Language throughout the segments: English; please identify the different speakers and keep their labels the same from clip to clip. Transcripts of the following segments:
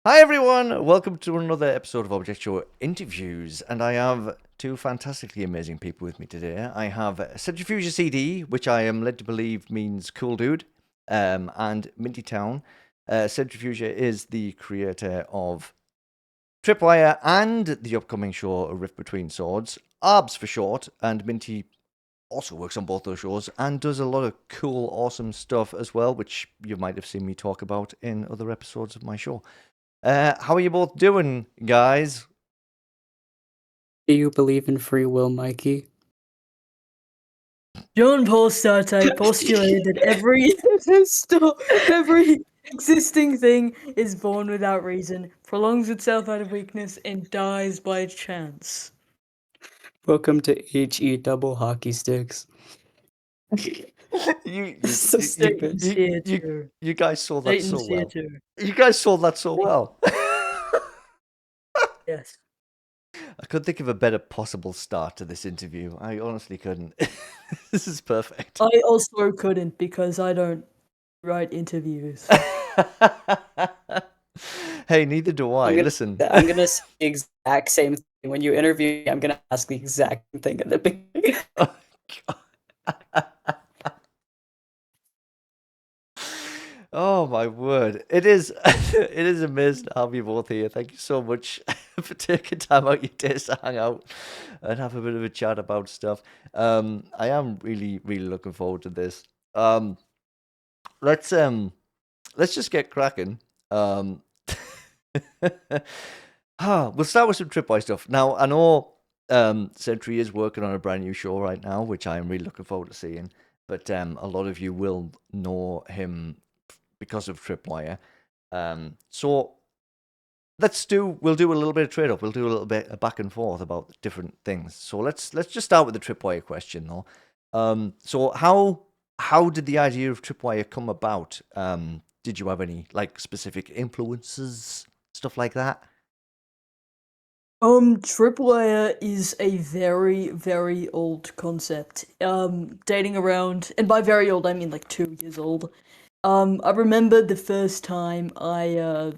Speaker 1: Hi everyone, welcome to another episode of Object Show Interviews, and I have two fantastically amazing people with me today. I have Centrifuger CD, which I am led to believe means cool dude, and MintyTown. Centrifuger is the creator of TRIPWIRE and the upcoming show A Rift Between Swords, ARBS for short, and Minty also works on both those shows and does a lot of cool, awesome stuff as well, which you might have seen me talk about in other episodes of my show. How are you both doing, guys?
Speaker 2: Do you believe in free will, Mikey?
Speaker 3: John Paul Sartre postulated that every existing thing is born without reason, prolongs itself out of weakness, and dies by chance.
Speaker 2: Welcome to HE double hockey sticks.
Speaker 1: You
Speaker 2: So stupid.
Speaker 1: you guys saw that so
Speaker 3: Satan's
Speaker 1: well.
Speaker 3: theater.
Speaker 1: You guys saw that so well.
Speaker 3: Yes.
Speaker 1: I couldn't think of a better possible start to this interview. I honestly couldn't. This is perfect.
Speaker 3: I also couldn't because I don't write interviews.
Speaker 1: Hey, neither do I. Listen.
Speaker 2: I'm gonna say the exact same thing. When you interview me, I'm gonna ask the exact same thing at the beginning.
Speaker 1: Oh, God. Oh my word. It is amazing to have you both here. Thank you so much for taking time out your days to hang out and have a bit of a chat about stuff. I am really, really looking forward to this. Let's just get cracking. We'll start with some Tripwire stuff. Now, I know Centri is working on a brand new show right now, which I am really looking forward to seeing. But a lot of you will know him because of Tripwire. So we'll do a little bit of trade off. We'll do a little bit of back and forth about different things. So let's just start with the Tripwire question though. So how did the idea of Tripwire come about? Did you have any like specific influences, stuff like that?
Speaker 3: Tripwire is a very, very old concept. Dating around, and by very old I mean like 2 years old. I remember the first time I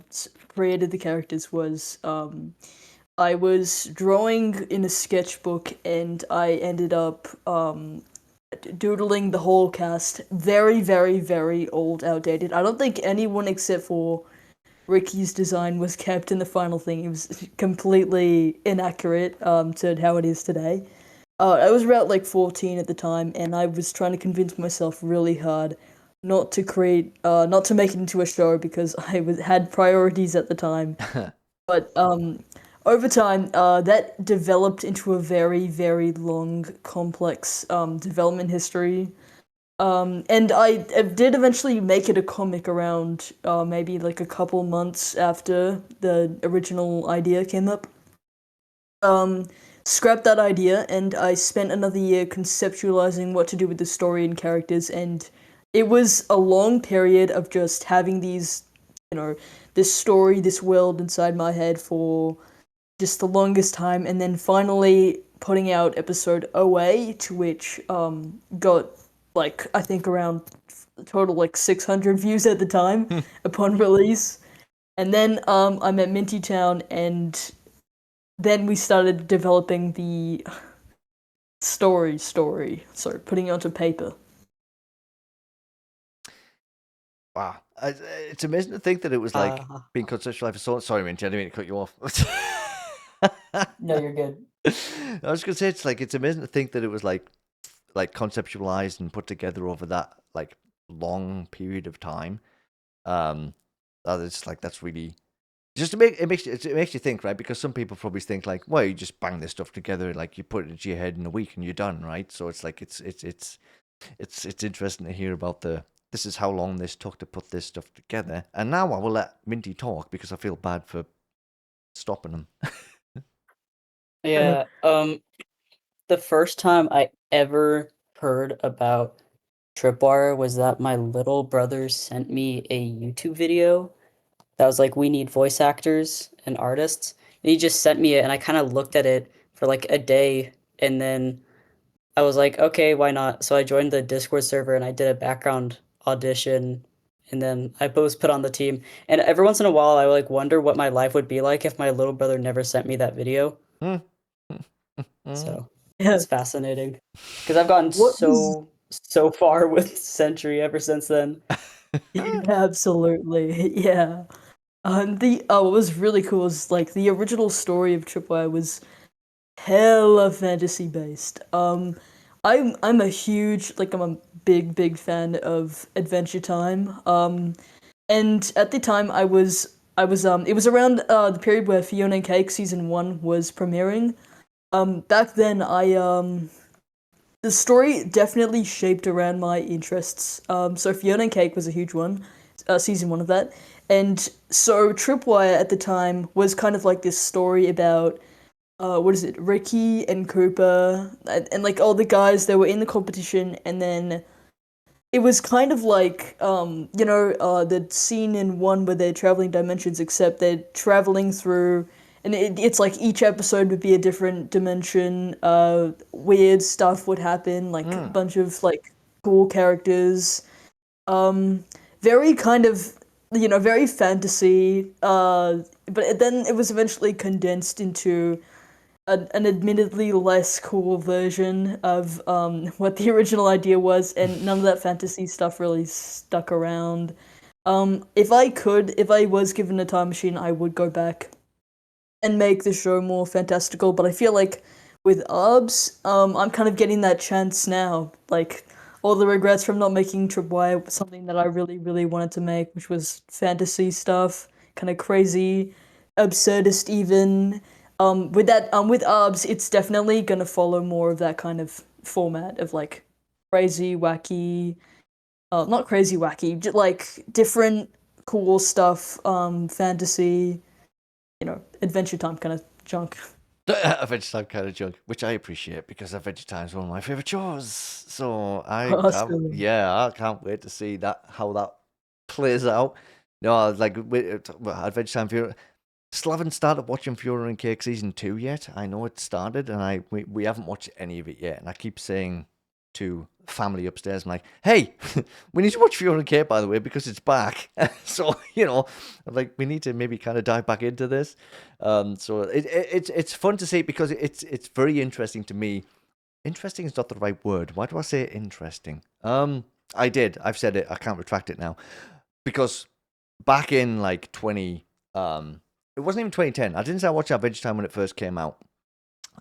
Speaker 3: created the characters was I was drawing in a sketchbook and I ended up doodling the whole cast. Very, very, very old, outdated. I don't think anyone except for Ricky's design was kept in the final thing. It was completely inaccurate to how it is today. I was about like 14 at the time, and I was trying to convince myself really hard not to not to make it into a show because had priorities at the time. But over time, that developed into a very, very long, complex development history. And I did eventually make it a comic around maybe like a couple months after the original idea came up. Scrapped that idea, and I spent another year conceptualizing what to do with the story and characters, and it was a long period of just having these, this story, this world inside my head for just the longest time, and then finally putting out episode OA, to which got like I think around total like 600 views at the time upon release. And then I'm at MintyTown, and then we started developing the story, putting it onto paper.
Speaker 1: Wow, it's amazing to think that it was like being conceptualized for so. Sorry, Minty, I didn't mean to cut you off.
Speaker 3: No, you're good.
Speaker 1: I was gonna say it's amazing to think that it was like conceptualized and put together over that like long period of time. That's really just to make it makes you think, right? Because some people probably think like, well, you just bang this stuff together, like you put it into your head in a week and you're done, right? So it's like it's interesting to hear about this is how long this took to put this stuff together. And now I will let Minty talk because I feel bad for stopping him.
Speaker 2: Yeah. The first time I ever heard about Tripwire was that my little brother sent me a YouTube video that was like, we need voice actors and artists. And he just sent me it, and I kind of looked at it for like a day, and then I was like, okay, why not? So I joined the Discord server and I did a background audition, and then I both put on the team. And every once in a while, I like wonder what my life would be like if my little brother never sent me that video. So
Speaker 3: Yeah.
Speaker 2: it's fascinating because I've gotten
Speaker 3: What was
Speaker 2: so far with Centri ever since then.
Speaker 3: Yeah, absolutely. Yeah. What was really cool is like the original story of Tripwire was hella fantasy based. I'm a huge I'm a big fan of Adventure Time. And at the time it was around the period where Fiona and Cake season 1 was premiering. Back then the story definitely shaped around my interests. So Fiona and Cake was a huge one, season 1 of that. And so Tripwire at the time was kind of like this story about what is it, Ricky and Cooper and like all the guys that were in the competition, and then it was kind of like the scene in 1 where they're traveling dimensions, except they're traveling through, and it's like each episode would be a different dimension. Weird stuff would happen, like a bunch of like cool characters. Very kind of very fantasy. But then it was eventually condensed into an admittedly less cool version of what the original idea was, and none of that fantasy stuff really stuck around. If I was given a time machine, I would go back and make the show more fantastical, but I feel like with ARBS, I'm kind of getting that chance now. Like, all the regrets from not making Tripwire something that I really wanted to make, which was fantasy stuff, kind of crazy, absurdist even. With ARBS, it's definitely gonna follow more of that kind of format of like crazy, wacky, not crazy, wacky, just like different cool stuff, fantasy, Adventure Time kind of junk.
Speaker 1: Adventure Time kind of junk, which I appreciate because Adventure Time is one of my favorite shows. So
Speaker 3: Awesome.
Speaker 1: I can't wait to see how that plays out. No, like Adventure Time. Still haven't started watching Fiona and Cake season 2 yet. I know it started, and we haven't watched any of it yet. And I keep saying to family upstairs, I'm like, "Hey, we need to watch Fiona and Cake, by the way, because it's back." So like we need to maybe kind of dive back into this. So it's fun to see because it's very interesting to me. Interesting is not the right word. Why do I say interesting? I've said it. I can't retract it now, because back in like 20. It wasn't even 2010. I didn't start watching Adventure Time when it first came out.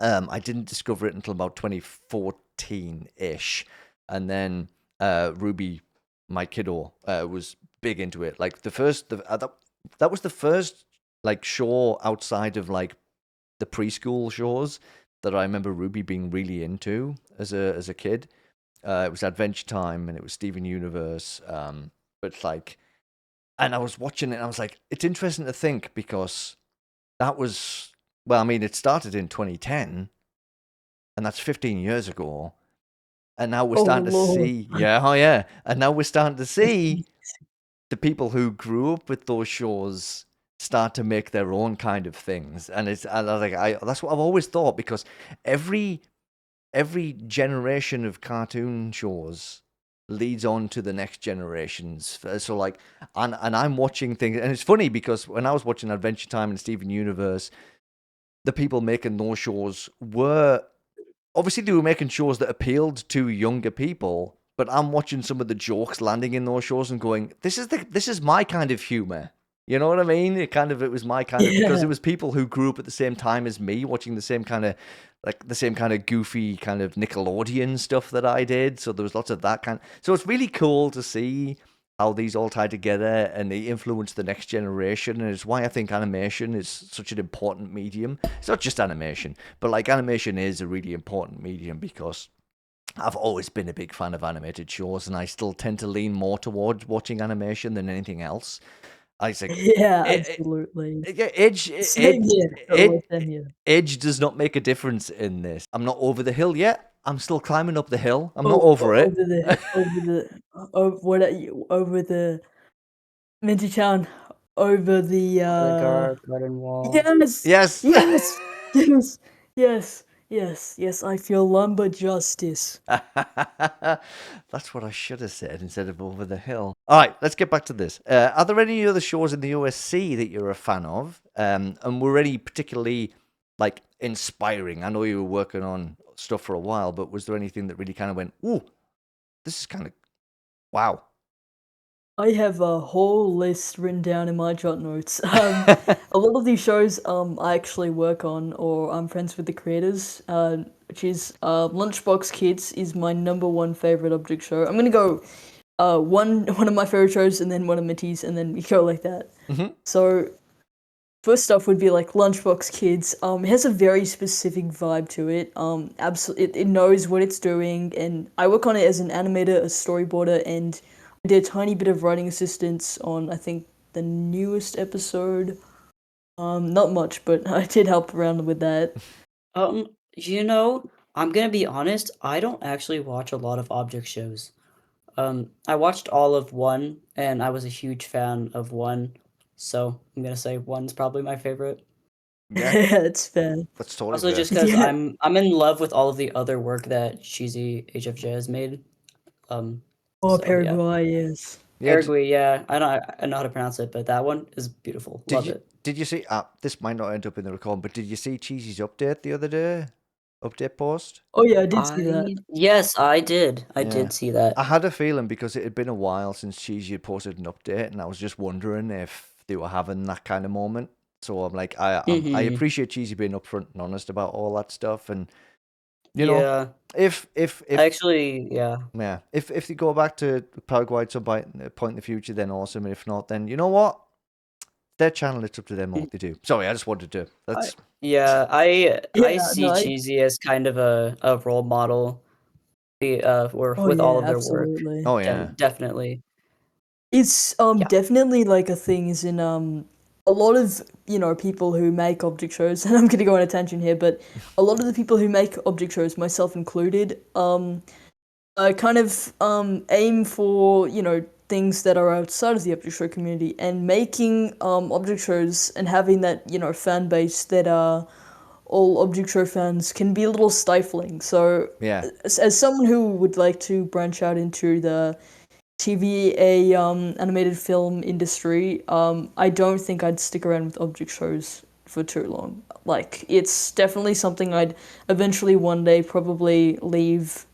Speaker 1: I didn't discover it until about 2014-ish. And then Ruby, my kiddo, was big into it. Like that was the first like show outside of like the preschool shows that I remember Ruby being really into as a kid. It was Adventure Time and it was Steven Universe. But like, and I was watching it and I was like, it's interesting to think because that was, well, I mean, it started in 2010 and that's 15 years ago. And now we're starting to see, and now we're starting to see the people who grew up with those shows start to make their own kind of things. And that's what I've always thought, because every generation of cartoon shows leads on to the next generations. So like, and I'm watching things, and it's funny because when I was watching Adventure Time and Steven Universe, the people making those shows were obviously they were making shows that appealed to younger people, but I'm watching some of the jokes landing in those shows and going, this is my kind of humor. You know what I mean? It was my kind of, because it was people who grew up at the same time as me watching the same kind of goofy kind of Nickelodeon stuff that I did. So there was lots of that kind. So it's really cool to see how these all tie together and they influence the next generation. And it's why I think animation is such an important medium. It's not just animation, but like animation is a really important medium because I've always been a big fan of animated shows, and I still tend to lean more towards watching animation than anything else. Isaac.
Speaker 3: Yeah, absolutely.
Speaker 1: Edge does not make a difference in this. I'm not over the hill yet. I'm still climbing up the hill. I'm not over it.
Speaker 3: Over the MintyTown, over the
Speaker 2: garden wall.
Speaker 3: Yes.
Speaker 1: Yes.
Speaker 3: Yes. Yes. Yes. Yes, I feel lumber justice.
Speaker 1: That's what I should have said instead of over the hill. All right, let's get back to this. Are there any other shows in the USC that you're a fan of? And were any particularly like inspiring? I know you were working on stuff for a while, but was there anything that really kind of went, "Ooh, this is kind of wow"?
Speaker 3: I have a whole list written down in my jot notes. A lot of these shows I actually work on, or I'm friends with the creators, which is Lunchbox Kids is my #1 favorite object show. I'm gonna go one of my favorite shows, and then one of Minty's, and then we go like that. So first off would be like Lunchbox Kids. It has a very specific vibe to it. It knows what it's doing, and I work on it as an animator, a storyboarder, and I did a tiny bit of writing assistance on, I think, the newest episode. Not much, but I did help around with that.
Speaker 2: You know, I'm gonna be honest, I don't actually watch a lot of object shows. I watched all of one, and I was a huge fan of one, so I'm gonna say one's probably my favorite.
Speaker 1: Yeah,
Speaker 3: It's fair.
Speaker 1: that's totally
Speaker 2: Also,
Speaker 1: fair.
Speaker 2: just because
Speaker 3: Yeah.
Speaker 2: I'm in love with all of the other work that Cheesy HFJ has made.
Speaker 3: Oh,
Speaker 2: So, yeah.
Speaker 3: Paraguay, yes.
Speaker 1: Yeah,
Speaker 2: Paraguay, yeah, I know how to pronounce it, but that one is beautiful. Love it.
Speaker 1: did you see? This might not end up in the recording, but did you see Cheesy's update the other day? Update post.
Speaker 3: Oh yeah, I did see that.
Speaker 2: Yes, I did. I
Speaker 1: Yeah.
Speaker 2: did see that.
Speaker 1: I had a feeling because it had been a while since Cheesy had posted an update, and I was just wondering if they were having that kind of moment. So I'm like, I
Speaker 2: Mhm.
Speaker 1: appreciate Cheesy being upfront and honest about all that stuff, and you know,
Speaker 2: Yeah,
Speaker 1: if
Speaker 2: actually, yeah.
Speaker 1: yeah, if they go back to Paraguay at some point in the future, then awesome. And if not, then you know what, their channel, it's up to them what they do. Sorry, I just wanted to. That's
Speaker 2: Yeah, I
Speaker 3: Yeah,
Speaker 2: see
Speaker 3: no,
Speaker 2: Cheesy as kind of a role model, or
Speaker 3: oh
Speaker 2: with all
Speaker 3: yeah,
Speaker 2: of their work.
Speaker 3: absolutely.
Speaker 1: oh yeah,
Speaker 2: Definitely.
Speaker 3: It's
Speaker 2: Yeah.
Speaker 3: definitely like a thing is in a lot of people who make object shows, and I'm gonna go on a tangent here, but a lot of the people who make object shows, myself included, kind of aim for things that are outside of the object show community, and making object shows and having that fan base that are all object show fans can be a little stifling. So
Speaker 1: yeah,
Speaker 3: as someone who would like to branch out into the TV, animated film industry, I don't think I'd stick around with object shows for too long. Like, it's definitely something I'd eventually one day probably leave,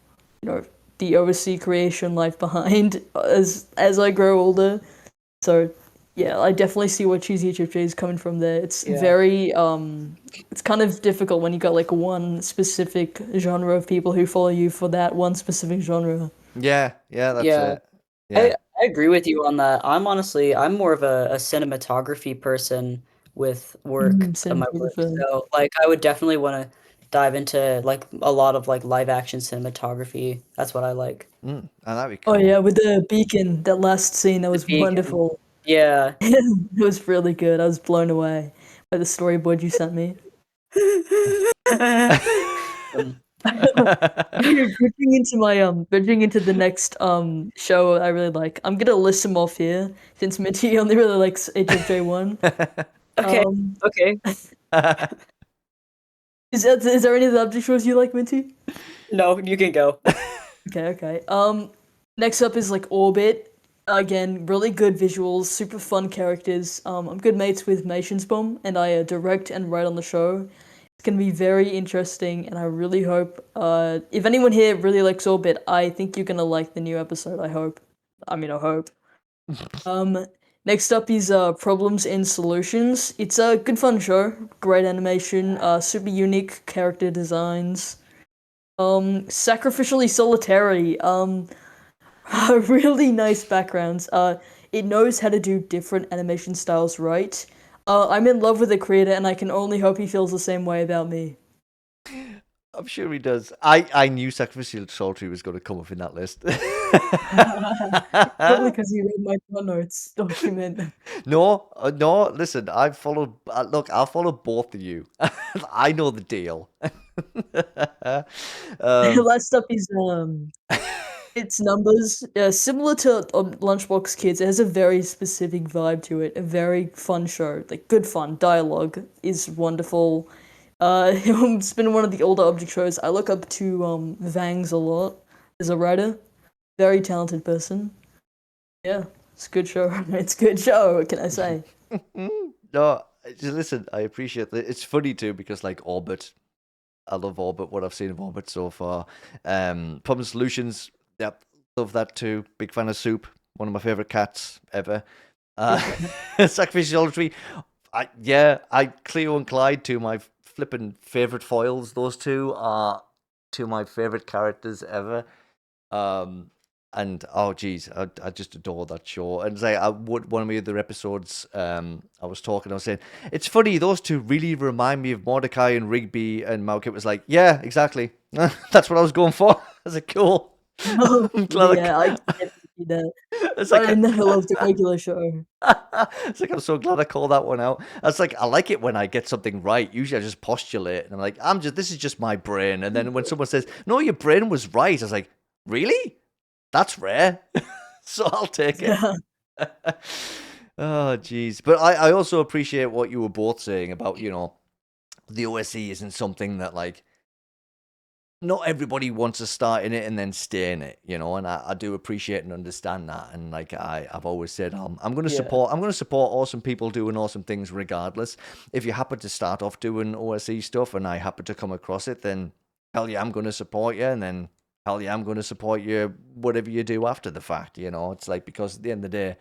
Speaker 3: the overseas creation life behind as I grow older. So, yeah, I definitely see what Cheesy HFJ is coming from there. It's
Speaker 2: Yeah.
Speaker 3: very, it's kind of difficult when you got like one specific genre of people who follow you for that one specific genre.
Speaker 1: yeah, that's
Speaker 2: Yeah.
Speaker 1: it. Yeah,
Speaker 2: I agree with you on that. I'm more of a cinematography person with work on my work.
Speaker 3: Cinematographer.
Speaker 2: So like I would definitely want to dive into like a lot of like live action cinematography. That's what I like.
Speaker 1: and that'd be
Speaker 3: Oh
Speaker 1: cool.
Speaker 3: yeah, with the beacon, that last scene, that was
Speaker 2: Beacon.
Speaker 3: wonderful.
Speaker 2: Yeah.
Speaker 3: It was really good. I was blown away by the storyboard you sent me. Bridging into the next show I really like. I'm gonna list them off here since Minty only really likes HFJ1.
Speaker 2: Okay. Okay.
Speaker 3: Is there any of the object shows you like, Minty?
Speaker 2: No, you can go.
Speaker 3: Okay. Next up is like Orbit. Again, really good visuals, super fun characters. I'm good mates with Mationsbomb, and I direct and write on the show. It's gonna be very interesting, and I really hope. If anyone here really likes Orbit, I think you're gonna like the new episode. I hope. I hope. Next up is Problems and Solutions. It's a good fun show. Great animation. Super unique character designs. Sacrificially Solitary. Really nice backgrounds. It knows how to do different animation styles right. I'm in love with the creator, and I can only hope he feels the same way about me.
Speaker 1: I'm sure he does. I knew Sacrificial Solitary was going to come up in that list.
Speaker 3: Probably because he read my notes document.
Speaker 1: No. Listen, I followed. Look, I'll follow both of you. I know the deal.
Speaker 3: Last up is its numbers. Similar to Lunchbox Kids, it has a very specific vibe to it. A very fun show, like good fun. Dialogue is wonderful. It's been one of the older object shows. I look up to Vangs a lot as a writer. Very talented person. Yeah, it's a good show. It's a good show, what can I say?
Speaker 1: No, just listen, I appreciate that. It's funny too because like Orbit, I love Orbit, what I've seen of Orbit so far. Problem Solutions, yep, love that too. Big fan of Soup, one of my favorite cats ever. Sacrificial Geometry, I Cleo and Clyde, two of my flipping favorite foils. Those two are two of my favorite characters ever. And oh geez, I just adore that show. And say one of my other episodes, I was saying it's funny, those two really remind me of Mordecai and Rigby, and Malkit was like, yeah, exactly. That's what I was going for. I was like, cool. I'm glad
Speaker 3: Yeah, I can see that.
Speaker 1: it's
Speaker 3: But
Speaker 1: like
Speaker 3: I never loved the regular show.
Speaker 1: it's like I'm so glad I called that one out. It's like I like it when I get something right. Usually I just postulate and I'm like, this is just my brain. And then when someone says, no, your brain was right, I was like, really? That's rare. So I'll take it.
Speaker 3: Yeah.
Speaker 1: Oh, jeez. But I also appreciate what you were both saying about, the OSE isn't something that, like, not everybody wants to start in it and then stay in it, and I do appreciate and understand that. And, like, I've always said, I'm going to support awesome people doing awesome things regardless. If you happen to start off doing OSE stuff and I happen to come across it, then hell yeah, I'm going to support you. And then hell yeah, I'm going to support you, whatever you do after the fact, It's like, because at the end of the day,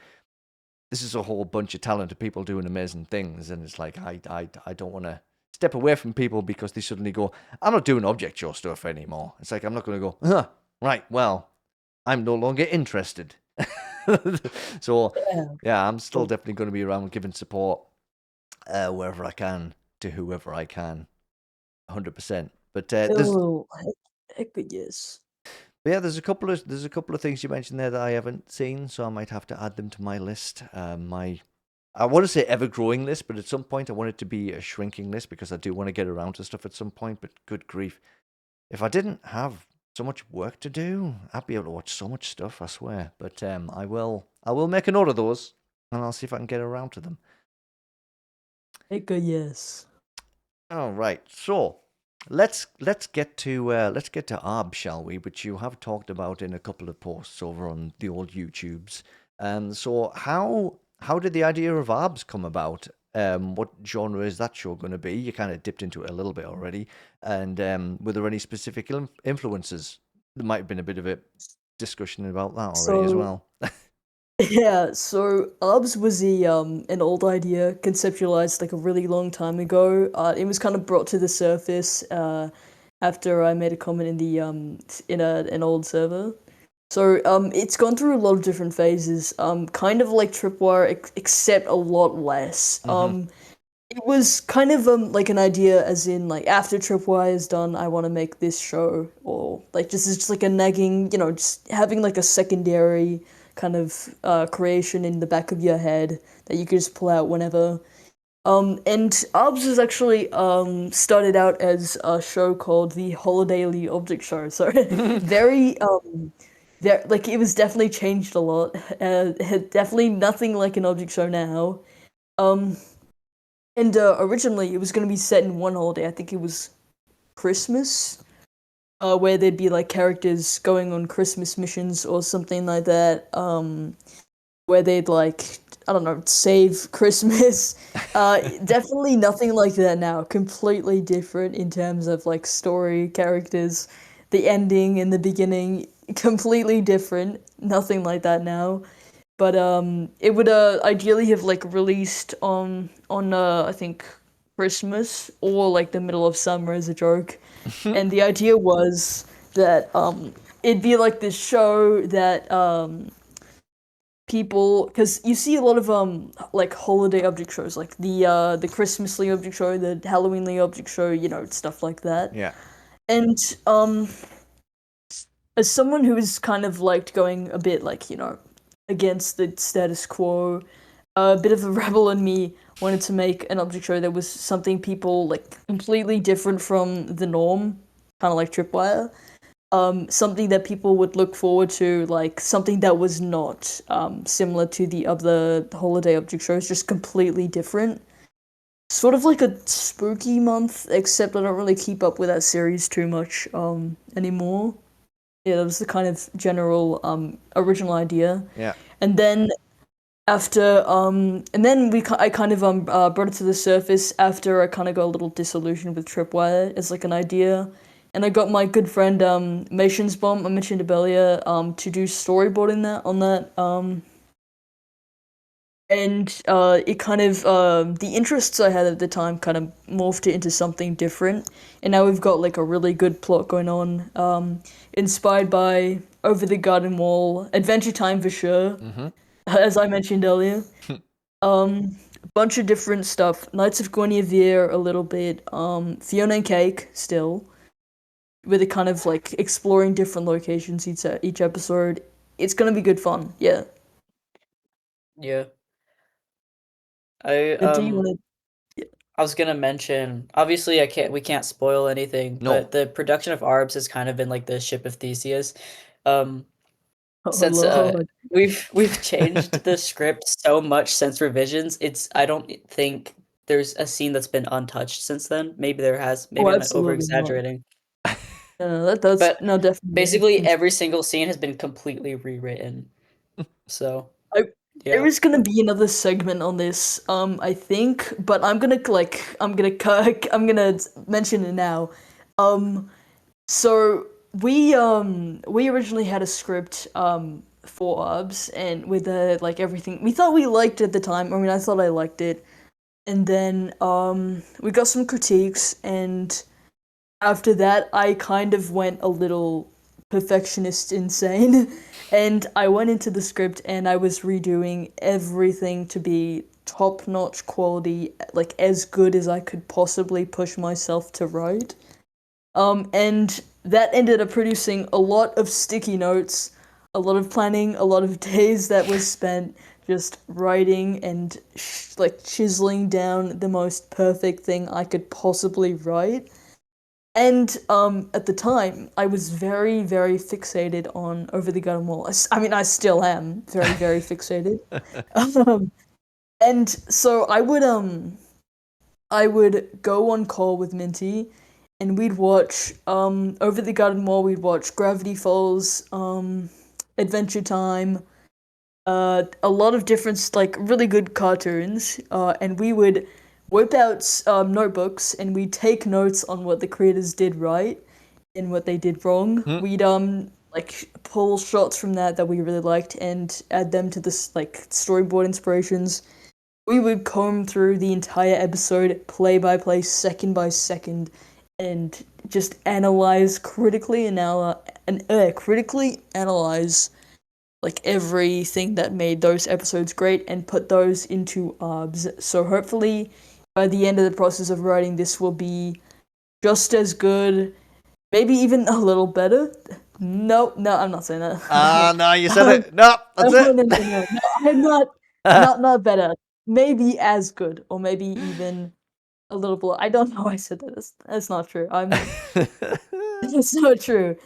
Speaker 1: this is a whole bunch of talented people doing amazing things. And it's like, I don't want to step away from people because they suddenly go, I'm not doing object show stuff anymore. It's like, I'm not going to go, right, well, I'm no longer interested. So, yeah, I'm still definitely going to be around giving support wherever I can to whoever I can, 100%. But
Speaker 3: Heck yes.
Speaker 1: But yeah, there's a couple of things you mentioned there that I haven't seen, so I might have to add them to my list. I want to say ever-growing list, but at some point I want it to be a shrinking list because I do want to get around to stuff at some point. But good grief, if I didn't have so much work to do, I'd be able to watch so much stuff, I swear. But I will make a note of those, and I'll see if I can get around to them.
Speaker 3: Heck yes.
Speaker 1: All right, so. Let's get to ARBS, shall we? Which you have talked about in a couple of posts over on the old YouTubes. So how did the idea of ARBS come about? What genre is that show going to be? You kind of dipped into it a little bit already. And were there any specific influences? There might have been a bit of a discussion about that already as well.
Speaker 3: Yeah, so ARBS was an old idea conceptualized like a really long time ago. It was kind of brought to the surface after I made a comment in the in an old server. So it's gone through a lot of different phases, kind of like TRIPWIRE, except a lot less. It was kind of like an idea, as in like after TRIPWIRE is done, I want to make this show, or like just like a nagging, just having like a secondary kind of creation in the back of your head that you could just pull out whenever. And ARBS was actually started out as a show called the Holidayly Object Show. So very like it was definitely changed a lot. Definitely nothing like an object show now. And originally it was going to be set in one holiday. I think it was Christmas. Where there'd be like characters going on Christmas missions or something like that, where they'd like, I don't know, save Christmas. Definitely nothing like that now. Completely different in terms of like story, characters, the ending and the beginning, completely different. Nothing like that now. But it would ideally have like released on I think Christmas or like the middle of summer as a joke. And the idea was that it'd be like this show that people, because you see a lot of like holiday object shows, like the Christmasly object show, the Halloweenly object show, stuff like that.
Speaker 1: Yeah.
Speaker 3: And as someone who is kind of liked going a bit like against the status quo, a bit of a rebel in me wanted to make an object show that was something people like completely different from the norm, kind of like TRIPWIRE. Something that people would look forward to, like something that was not similar to the other holiday object shows, just completely different. sort of like a spooky month, except I don't really keep up with that series too much anymore. Yeah, that was the kind of general original idea.
Speaker 1: Yeah.
Speaker 3: And then after and then I kind of brought it to the surface after I kind of got a little disillusioned with Tripwire as like an idea. And I got my good friend Mations Bomb, I mentioned earlier, to do storyboarding on that. And it kind of the interests I had at the time kind of morphed it into something different. And now we've got like a really good plot going on. Inspired by Over the Garden Wall, Adventure Time for sure, as I mentioned earlier. A bunch of different stuff. Knights of Guinevere a little bit. Fiona and Cake still, with a kind of like exploring different locations each episode. It's gonna be good fun. Yeah.
Speaker 2: Yeah. I
Speaker 3: Do you want to?
Speaker 2: I was gonna mention, obviously we can't spoil anything,
Speaker 1: No.
Speaker 2: but the production of ARBS has kind of been like the ship of Theseus. Since
Speaker 3: Lord.
Speaker 2: we've changed the script so much since revisions, I don't think there's a scene that's been untouched since then. Maybe there has, maybe I'm over
Speaker 3: Absolutely not.
Speaker 2: exaggerating.
Speaker 3: No, that does
Speaker 2: But
Speaker 3: no definitely.
Speaker 2: Basically every single scene has been completely rewritten. So
Speaker 3: There
Speaker 2: yeah.
Speaker 3: is gonna be another segment on this, I think, but I'm gonna mention it now. So we originally had a script for ARBS and with like everything we thought we liked at the time. I mean, I thought I liked it, and then we got some critiques, and after that I kind of went a little perfectionist insane. And I went into the script and I was redoing everything to be top-notch quality, like as good as I could possibly push myself to write. And that ended up producing a lot of sticky notes, a lot of planning, a lot of days that was spent just writing and like chiseling down the most perfect thing I could possibly write. And at the time, I was very, very fixated on Over the Garden Wall. I mean, I still am very, very fixated. And so I would go on call with Minty, and we'd watch Over the Garden Wall. We'd watch Gravity Falls, Adventure Time, a lot of different like really good cartoons, and we would whip out notebooks and we'd take notes on what the creators did right and what they did wrong. We'd like pull shots from that we really liked and add them to this like storyboard inspirations. We would comb through the entire episode play by play, second by second, and just critically analyze like everything that made those episodes great and put those into ARBS. So hopefully by the end of the process of writing, this will be just as good, maybe even a little better. No, I'm not saying that.
Speaker 1: No, you said it. No, that's it.
Speaker 3: No, I'm not better. Maybe as good, or maybe even a little below. I don't know why I said that. That's not true. It's not true.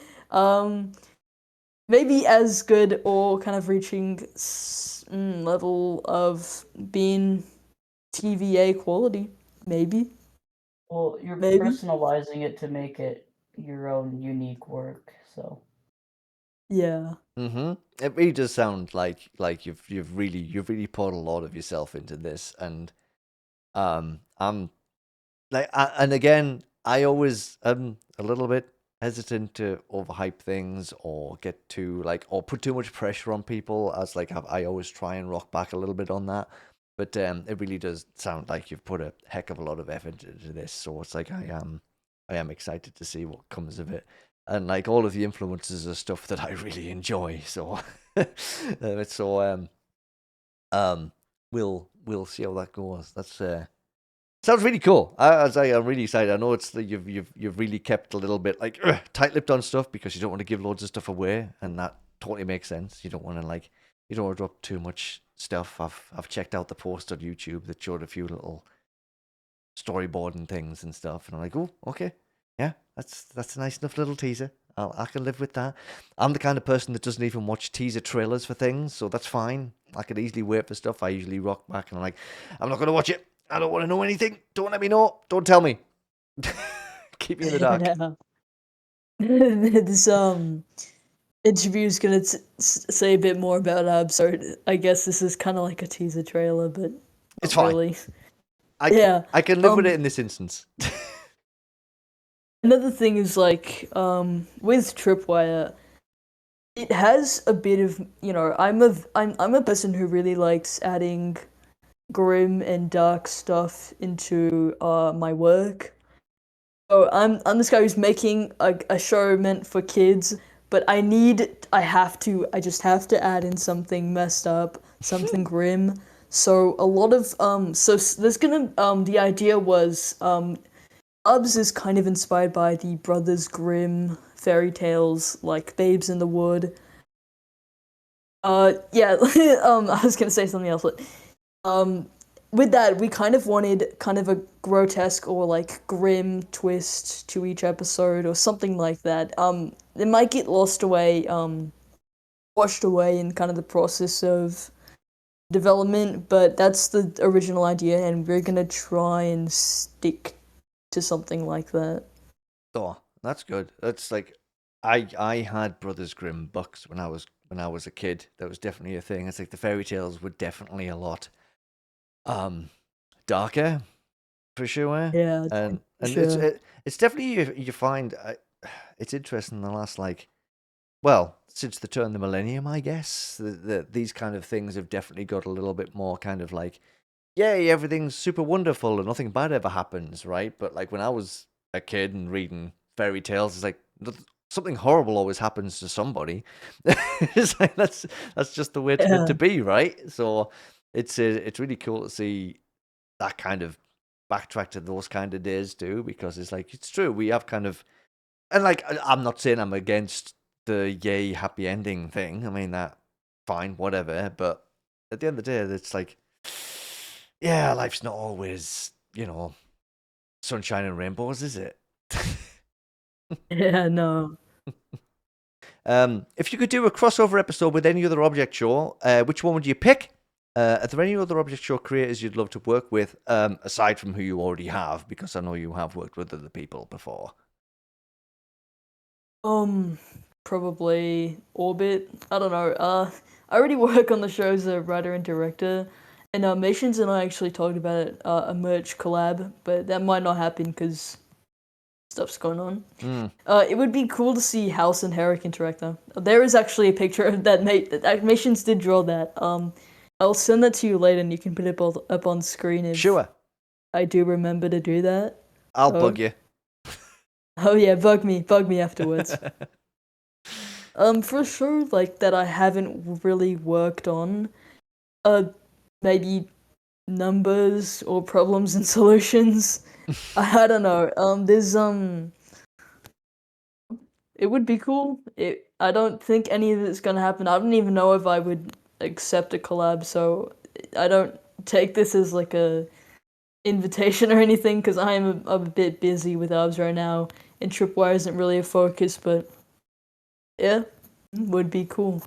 Speaker 3: Maybe as good, or kind of reaching level of being TVA quality, maybe.
Speaker 2: Well, you're
Speaker 3: Maybe.
Speaker 2: personalizing it to make it your own unique work, so
Speaker 3: Yeah.
Speaker 1: It really does sound like you've really put a lot of yourself into this, and I'm like, and again, I always am a little bit hesitant to overhype things or get too like or put too much pressure on people, as like I always try and rock back a little bit on that. But it really does sound like you've put a heck of a lot of effort into this, so it's like I am excited to see what comes of it. And like all of the influences are stuff that I really enjoy, so we'll see how that goes. That's sounds really cool. I'm really excited. I know it's you've really kept a little bit like tight-lipped on stuff because you don't want to give loads of stuff away, and that totally makes sense. You don't want to drop too much stuff. I've checked out the post on YouTube that showed a few little storyboarding things and stuff, and I'm like, oh, okay, yeah, that's a nice enough little teaser. I can live with that. I'm the kind of person that doesn't even watch teaser trailers for things, so that's fine. I could easily wait for stuff. I usually rock back and I'm like, I'm not going to watch it. I don't want to know anything. Don't let me know. Don't tell me. Keep me in the dark.
Speaker 3: This interview is gonna say a bit more about ARBS, so I guess this is kind of like a teaser trailer, but
Speaker 1: It's
Speaker 3: not
Speaker 1: fine.
Speaker 3: really.
Speaker 1: I can live with it in this instance.
Speaker 3: Another thing is like with Tripwire, it has a bit of, you know, I'm a person who really likes adding grim and dark stuff into my work. So I'm this guy who's making a show meant for kids, but I just have to add in something messed up, something grim. So a lot of there's gonna the idea was ARBS is kind of inspired by the Brothers Grimm fairy tales, like Babes in the Wood. Yeah, I was gonna say something else, but with that, we kind of wanted kind of a grotesque or like grim twist to each episode or something like that. It might get washed away in kind of the process of development, but that's the original idea, and we're gonna try and stick to something like that.
Speaker 1: Oh, that's good. That's like, I had Brothers Grimm books when I was a kid. That was definitely a thing. It's like the fairy tales were definitely a lot darker, for sure.
Speaker 3: Yeah,
Speaker 1: and
Speaker 3: sure.
Speaker 1: it's definitely you find it's interesting the last since the turn of the millennium, I guess these kind of things have definitely got a little bit more kind of like, yay, everything's super wonderful and nothing bad ever happens, right? But like when I was a kid and reading fairy tales, it's like something horrible always happens to somebody. It's like that's just the way it's meant to be, right? So it's really cool to see that kind of backtrack to those kind of days too, because it's like, it's true, we have kind of, and like, I'm not saying I'm against the yay happy ending thing. I mean, that fine, whatever, but at the end of the day, it's like, yeah, life's not always, sunshine and rainbows, is it?
Speaker 3: Yeah, no.
Speaker 1: If you could do a crossover episode with any other object show, which one would you pick? Are there any other object show creators you'd love to work with, aside from who you already have? Because I know you have worked with other people before.
Speaker 3: Probably Orbit. I don't know. I already work on the show as a writer and director, and Mations and I actually talked about it, a merch collab, but that might not happen because stuff's going on. It would be cool to see House and Herrick interact though. There is actually a picture of that. Mations did draw that. I'll send that to you later, and you can put it up on screen if
Speaker 1: Sure.
Speaker 3: I do remember to do that.
Speaker 1: I'll bug you.
Speaker 3: Oh yeah, bug me afterwards. For a show like that I haven't really worked on, maybe Numbers or Problems and Solutions. I don't know. There's it would be cool. I don't think any of it's gonna happen. I don't even know if I would accept a collab, so I don't take this as like a invitation or anything, because I am a bit busy with ARBS right now, and Tripwire isn't really a focus, but yeah, would be cool.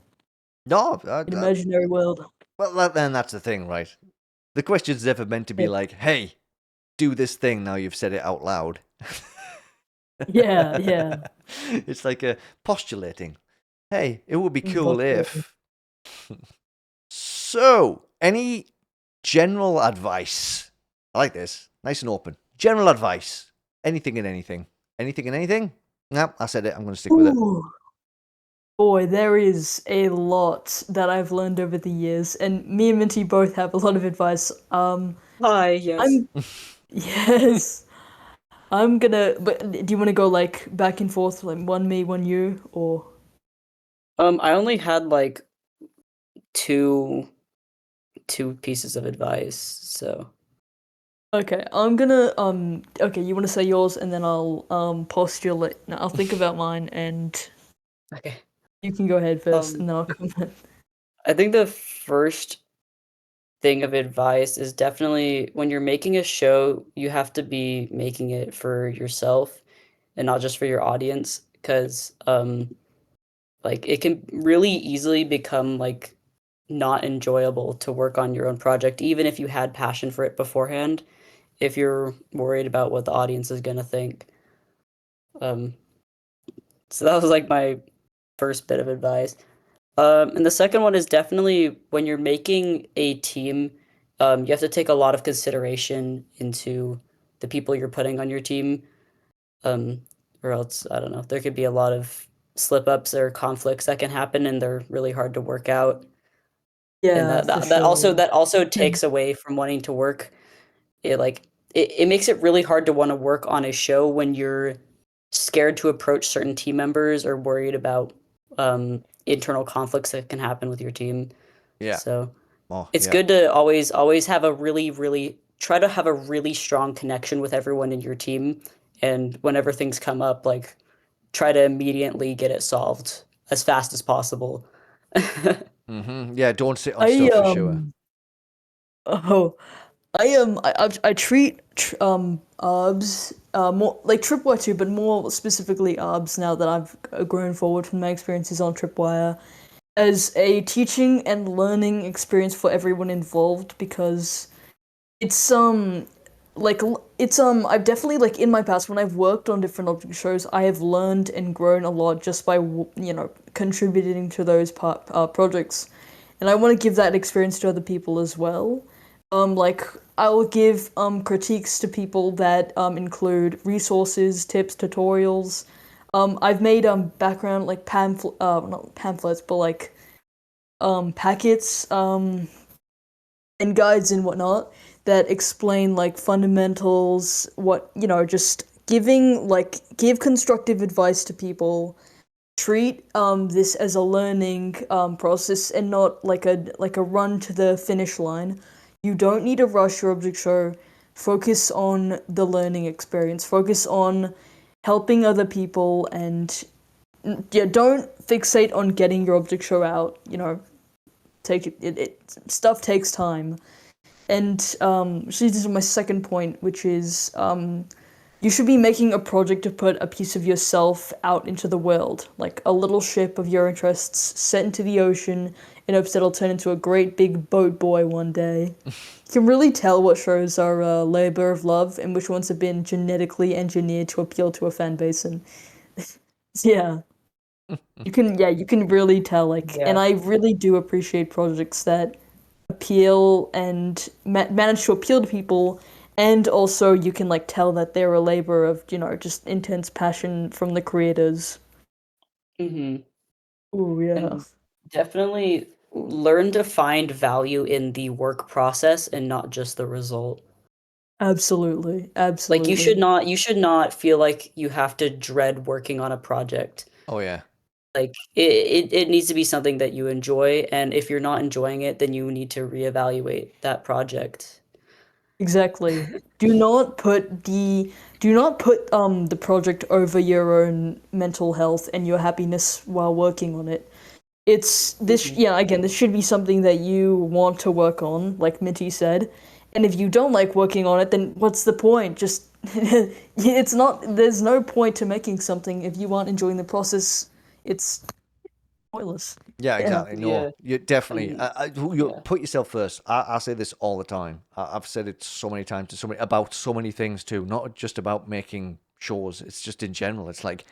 Speaker 1: No,
Speaker 3: An imaginary world.
Speaker 1: well, then that's the thing, right? The question's never meant to be like, hey, do this thing now you've said it out loud.
Speaker 3: Yeah.
Speaker 1: It's like a postulating. Hey, it would be cool if. So, any general advice? I like this. Nice and open. General advice. Anything and anything. Anything and anything? No, I said it. I'm going to stick with it.
Speaker 3: Boy, there is a lot that I've learned over the years, and me and Minty both have a lot of advice.
Speaker 2: Hi, yes.
Speaker 3: Yes. But do you want to go like back and forth, like one me, one you, or?
Speaker 2: I only had like two pieces of advice, so.
Speaker 3: Okay, I'm gonna okay, you want to say yours, and then I'll postulate. No, I'll think about mine, and
Speaker 2: Okay.
Speaker 3: you can go ahead first, and then I'll comment.
Speaker 2: I think the first thing of advice is definitely when you're making a show, you have to be making it for yourself and not just for your audience, because like it can really easily become like not enjoyable to work on your own project, even if you had passion for it beforehand, if you're worried about what the audience is gonna think. Um, so that was like my first bit of advice. And the second one is definitely when you're making a team, you have to take a lot of consideration into the people you're putting on your team. Um, or else, I don't know, there could be a lot of slip ups or conflicts that can happen and they're really hard to work out. And
Speaker 3: Yeah,
Speaker 2: that,
Speaker 3: for
Speaker 2: that, that also
Speaker 3: sure.
Speaker 2: that also takes away from wanting to work. It makes it really hard to want to work on a show when you're scared to approach certain team members or worried about internal conflicts that can happen with your team.
Speaker 1: Yeah.
Speaker 2: So
Speaker 1: Oh,
Speaker 2: it's
Speaker 1: yeah.
Speaker 2: good to always have a really try to have a really strong connection with everyone in your team, and whenever things come up, like try to immediately get it solved as fast as possible.
Speaker 1: Yeah, don't sit on
Speaker 3: I
Speaker 1: stuff for sure.
Speaker 3: oh I treat ARBS more like Tripwire too, but more specifically ARBS now that I've grown forward from my experiences on Tripwire as a teaching and learning experience for everyone involved because it's I've definitely like in my past when I've worked on different object shows I have learned and grown a lot just by contributing to those projects, and I want to give that experience to other people as well. Like I will give critiques to people that include resources, tips, tutorials. I've made background like not pamphlets, but like packets and guides and whatnot that explain like fundamentals, what just give constructive advice to people. Treat this as a learning process and not like a run to the finish line. You don't need to rush your object show. Focus on the learning experience. Focus on helping other people, and yeah, don't fixate on getting your object show out. Take it stuff takes time. And so this is my second point, which is you should be making a project to put a piece of yourself out into the world, like a little ship of your interests set into the ocean in hopes that it'll turn into a great big boat boy one day. You can really tell what shows are a labor of love and which ones have been genetically engineered to appeal to a fan base. And yeah, you can really tell. And
Speaker 2: Yeah.
Speaker 3: I really do appreciate projects that appeal and manage to appeal to people, and also you can like tell that they're a labor of just intense passion from the creators.
Speaker 2: hmm
Speaker 3: Oh yeah,
Speaker 2: And definitely learn to find value in the work process and not just the result.
Speaker 3: absolutely,
Speaker 2: Like
Speaker 3: absolutely,
Speaker 2: you should not feel like you have to dread working on a project.
Speaker 1: Oh, yeah.
Speaker 2: Like it needs to be something that you enjoy, and if you're not enjoying it, then you need to reevaluate that project.
Speaker 3: exactly. Do not put the project over your own mental health and your happiness while working on it. It's this
Speaker 2: Mhm.
Speaker 3: Yeah, again, this should be something that you want to work on, like Minty said. And if you don't like working on it, then what's the point? Just it's not there's no point to making something if you aren't enjoying the process. It's pointless.
Speaker 1: Yeah,
Speaker 3: Yeah.
Speaker 1: exactly. No,
Speaker 2: Yeah.
Speaker 1: you definitely.
Speaker 2: And
Speaker 1: You
Speaker 2: yeah.
Speaker 1: put yourself first. I say this all the time. I've said it so many times to so many about so many things too. Not just about making shows. It's just in general. It's like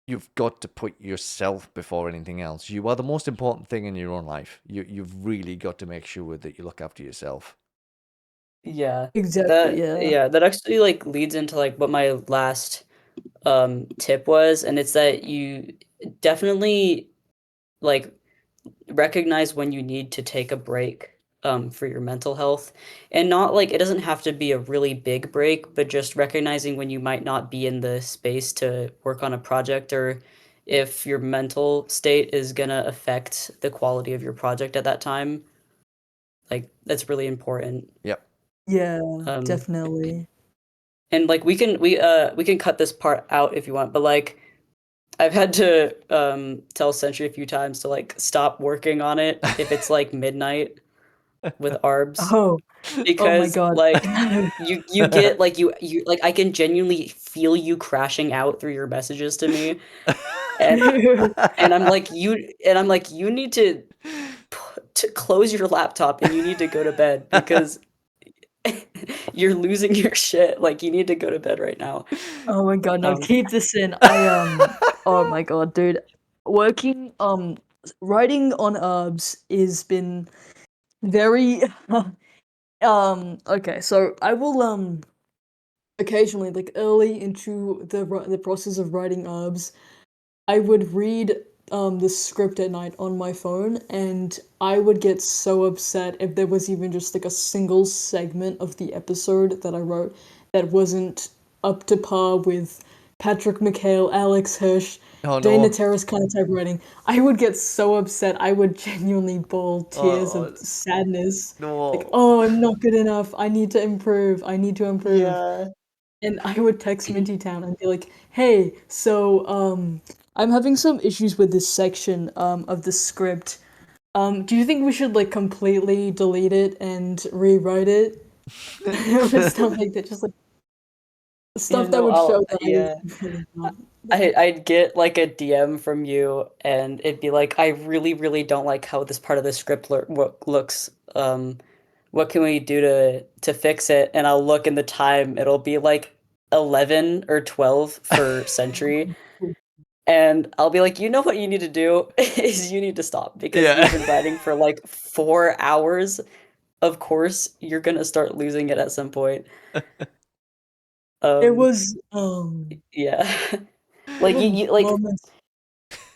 Speaker 1: you've got to put yourself before anything else. You are the most important thing in your own life. You've really got to make sure that you look after yourself.
Speaker 2: Yeah.
Speaker 3: Exactly, yeah.
Speaker 2: That actually like leads into like what my last tip was, and it's that you definitely like recognize when you need to take a break for your mental health, and not like it doesn't have to be a really big break, but just recognizing when you might not be in the space to work on a project, or if your mental state is gonna affect the quality of your project at that time. Like that's really important.
Speaker 1: Yep.
Speaker 3: Yeah,
Speaker 2: um
Speaker 3: definitely.
Speaker 2: and like we can cut this part out if you want, but like I've had to tell Centri a few times to like stop working on it if it's like midnight with ARBS,
Speaker 3: Oh, oh my
Speaker 2: because
Speaker 3: God.
Speaker 2: like you get like you like I can genuinely feel you crashing out through your messages to me, and I'm like you need to to close your laptop and you need to go to bed because you're losing your shit. Like, you need to go to bed right now.
Speaker 3: Oh my god, no,
Speaker 2: Um,
Speaker 3: keep this in. Oh my god, dude. Writing on ARBS has been very okay, so I will occasionally, like early into the process of writing ARBS, I would read the script at night on my phone, and I would get so upset if there was even just like a single segment of the episode that I wrote that wasn't up to par with Patrick McHale, Alex Hirsch,
Speaker 1: Oh
Speaker 3: Dana
Speaker 1: no.
Speaker 3: Terrace kind of type writing. I would get so upset. I would genuinely bawl tears
Speaker 1: Oh
Speaker 3: of sadness. Like,
Speaker 1: no.
Speaker 3: oh, I'm not good enough. I need to improve. I need to improve.
Speaker 2: yeah.
Speaker 3: And I would text MintyTown and be like, "Hey, so I'm having some issues with this section of the script. Do you think we should like completely delete it and rewrite it?" Or stuff like that, just like stuff that
Speaker 2: No,
Speaker 3: would show that
Speaker 2: yeah.
Speaker 3: I was really not.
Speaker 2: I'd get like a DM from you, and it'd be like, I really, really don't like how this part of the script looks. What can we do to fix it? And I'll look in the time. It'll be like 11 or 12 for Centri, and I'll be like, you know what you need to do is you need to stop because
Speaker 1: Yeah.
Speaker 2: you've been writing for like 4 hours. Of course, you're gonna start losing it at some point.
Speaker 3: It
Speaker 2: Um,
Speaker 3: was
Speaker 2: yeah, like you like.
Speaker 3: moments.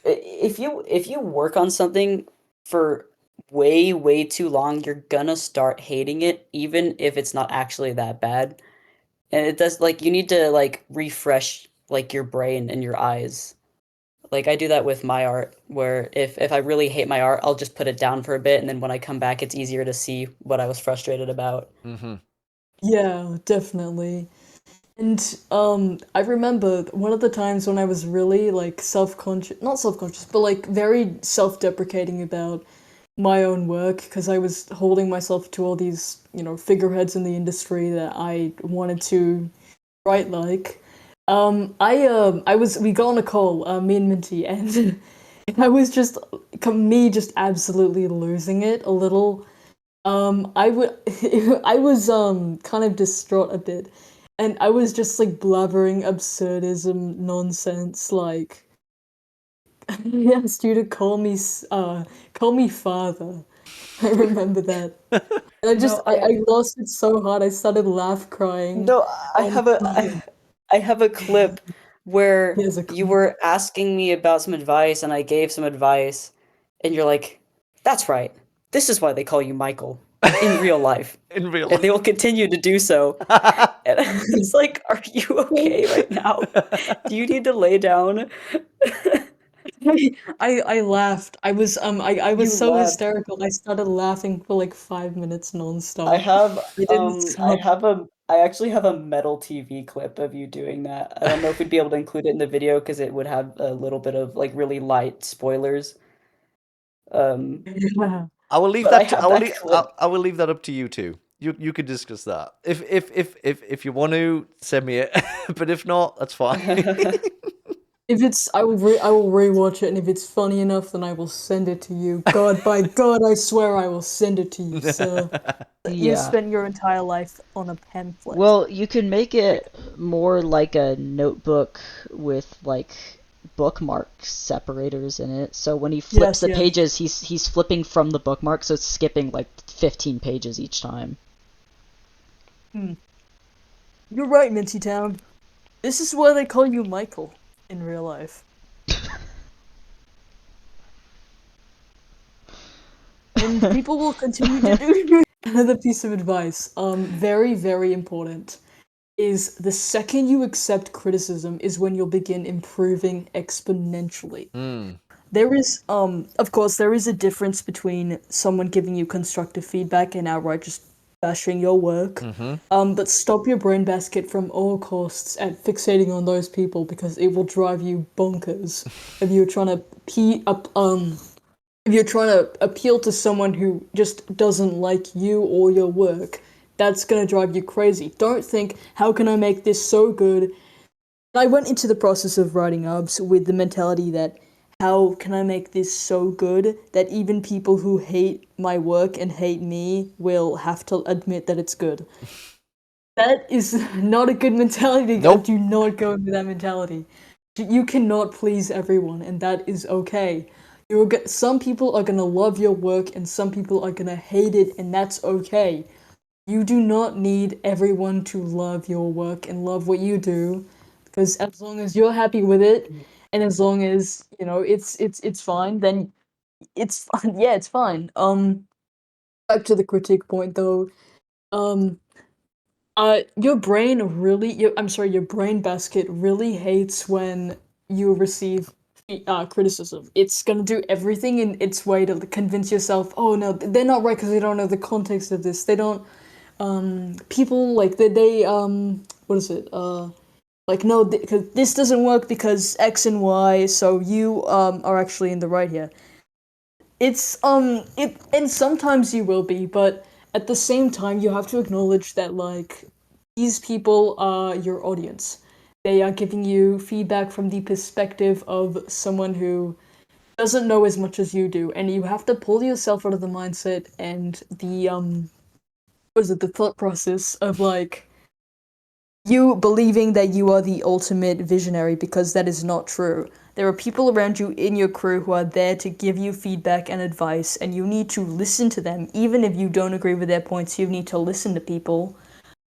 Speaker 2: If you work on something for way too long, you're gonna start hating it, even if it's not actually that bad. And it does like you need to like refresh like your brain and your eyes. Like I do that with my art, where if I really hate my art, I'll just put it down for a bit, and then when I come back, it's easier to see what I was frustrated about.
Speaker 1: Mm-hmm.
Speaker 3: Yeah, definitely. And I remember one of the times when I was really like self-conscious, not self-conscious, but like very self-deprecating about my own work because I was holding myself to all these, figureheads in the industry that I wanted to write like. We got on a call, me and Minty, and I was just just absolutely losing it a little. I would I was kind of distraught a bit, and I was just like blabbering absurdism nonsense like I asked you to call me father. I remember that. And
Speaker 2: No,
Speaker 3: I lost it so hard I started crying.
Speaker 2: No, I
Speaker 3: Um,
Speaker 2: have a I have a clip where
Speaker 3: Here's a
Speaker 2: you
Speaker 3: clip.
Speaker 2: were asking me about some advice and I gave some advice and you're like, "That's right. This is why they call you Michael in real life."
Speaker 1: In real
Speaker 2: And they will continue to do so. And it's like, "Are you okay right now? Do you need to lay down?"
Speaker 3: I laughed. I was
Speaker 2: You
Speaker 3: so
Speaker 2: laughed.
Speaker 3: hysterical. I started laughing for like 5 minutes
Speaker 2: I
Speaker 3: nonstop.
Speaker 2: have
Speaker 3: I didn't
Speaker 2: I
Speaker 3: stop.
Speaker 2: have a I actually have a metal TV clip of you doing that. I don't know if we'd be able to include it in the video because it would have a little bit of like really light spoilers. Um,
Speaker 3: Yeah.
Speaker 1: I will leave
Speaker 2: but I
Speaker 1: that.
Speaker 2: have that clip.
Speaker 1: I will leave that up to you two. You could discuss that if you want to send me it, but if not, that's fine.
Speaker 3: If it's, I will rewatch it, and if it's funny enough, then I will send it to you. God, by God, I swear I will send it to you, sir. You
Speaker 4: Yeah.
Speaker 3: spent your entire life on a pamphlet.
Speaker 4: Well, you can make it more like a notebook with like bookmark separators in it. So when he flips
Speaker 3: Yes,
Speaker 4: the
Speaker 3: yes.
Speaker 4: pages, he's flipping from the bookmark, so it's skipping like 15 pages each time.
Speaker 3: You're right, MintyTown. This is why they call you Michael in real life. And people will continue to do. Another piece of advice, very, very important, is the second you accept criticism is when you'll begin improving exponentially. There is, of course, there is a difference between someone giving you constructive feedback and outright just bashing your work. But stop your brain basket from all costs at fixating on those people because it will drive you bonkers if you're trying to if you're trying to appeal to someone who just doesn't like you or your work. That's gonna drive you crazy. Don't think, how can I make this so good? I went into the process of writing ARBS with the mentality that how can I make this so good that even people who hate my work and hate me will have to admit that it's good. That is not a good mentality.
Speaker 1: Nope.
Speaker 3: Do not go into that mentality. You cannot please everyone, and that is okay. Some people are gonna love your work, and some people are gonna hate it, and that's okay. You do not need everyone to love your work and love what you do, because as long as you're happy with it, and as long as it's fine, then it's fine. Yeah, it's fine. Back to the critique point though. Um, your brain really, your brain basket really hates when you receive criticism. It's gonna do everything in its way to convince yourself, oh no, they're not right because they don't know the context of this. They don't, people like what is it? Like no, because this doesn't work because X and Y, so you are actually in the right here. And sometimes you will be, but at the same time you have to acknowledge that like these people are your audience. They are giving you feedback from the perspective of someone who doesn't know as much as you do, and you have to pull yourself out of the mindset and the thought process of like you believing that you are the ultimate visionary, because that is not true. There are people around you in your crew who are there to give you feedback and advice, and you need to listen to them. Even if you don't agree with their points, you need to listen to people.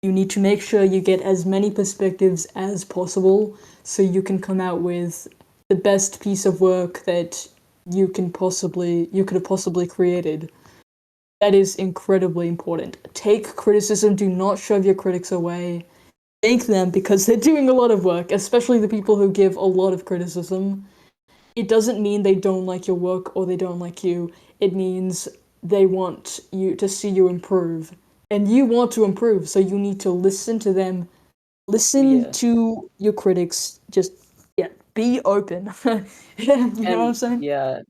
Speaker 3: You need to make sure you get as many perspectives as possible so you can come out with the best piece of work that you could have possibly created. That is incredibly important. Take criticism, do not shove your critics away. Thank them because they're doing a lot of work, especially the people who give a lot of criticism. It doesn't mean they don't like your work or they don't like you. It means they want you to see you improve. And you want to improve, so you need to listen to them. Listen to your critics. Just, be open. You know what I'm saying?
Speaker 2: Yeah.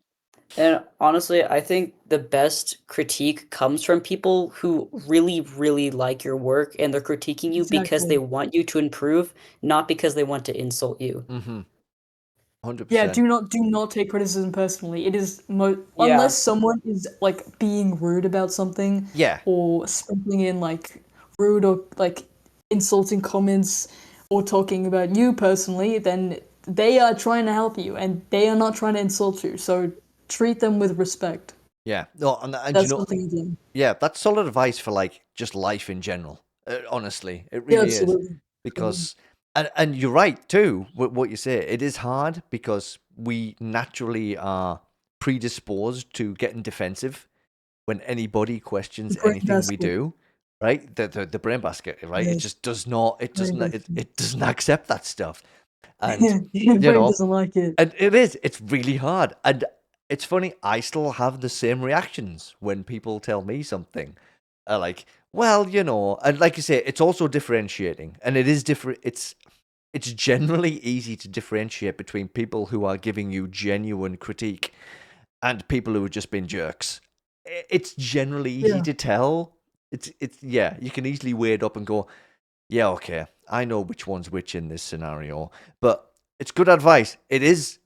Speaker 2: And honestly, I think the best critique comes from people who really, really like your work, and they're critiquing you because they
Speaker 3: Exactly.
Speaker 2: want you to improve, not because they want to insult you.
Speaker 1: Mm-hmm. 100%.
Speaker 3: Yeah, do not take criticism personally. It is
Speaker 2: Yeah.
Speaker 3: unless someone is like being rude about something,
Speaker 1: Yeah.
Speaker 3: or sprinkling in like rude or like insulting comments, or talking about you personally, then they are trying to help you and they are not trying to insult you. So treat them with respect.
Speaker 1: Yeah. No, and
Speaker 3: That's
Speaker 1: you know,
Speaker 3: something again.
Speaker 1: yeah, that's solid advice for like just life in general. Honestly, it
Speaker 3: Yeah,
Speaker 1: really is.
Speaker 3: absolutely.
Speaker 1: Because and you're right too with what you say. It is hard because we naturally are predisposed to getting defensive when anybody questions
Speaker 3: The brain
Speaker 1: anything we
Speaker 3: basket.
Speaker 1: do. Right? The brain basket, right? It
Speaker 3: Yes.
Speaker 1: just does not. It doesn't.
Speaker 3: Brain
Speaker 1: It doesn't accept that stuff. And
Speaker 3: The
Speaker 1: you
Speaker 3: brain
Speaker 1: know,
Speaker 3: doesn't like it.
Speaker 1: and it is. It's really hard. And it's funny. I still have the same reactions when people tell me something. Like, well, and like you say, it's also differentiating, and it is different. It's generally easy to differentiate between people who are giving you genuine critique and people who have just been jerks. It's generally easy to tell. You can easily weigh it up and go, yeah, okay, I know which one's which in this scenario. But it's good advice. It is,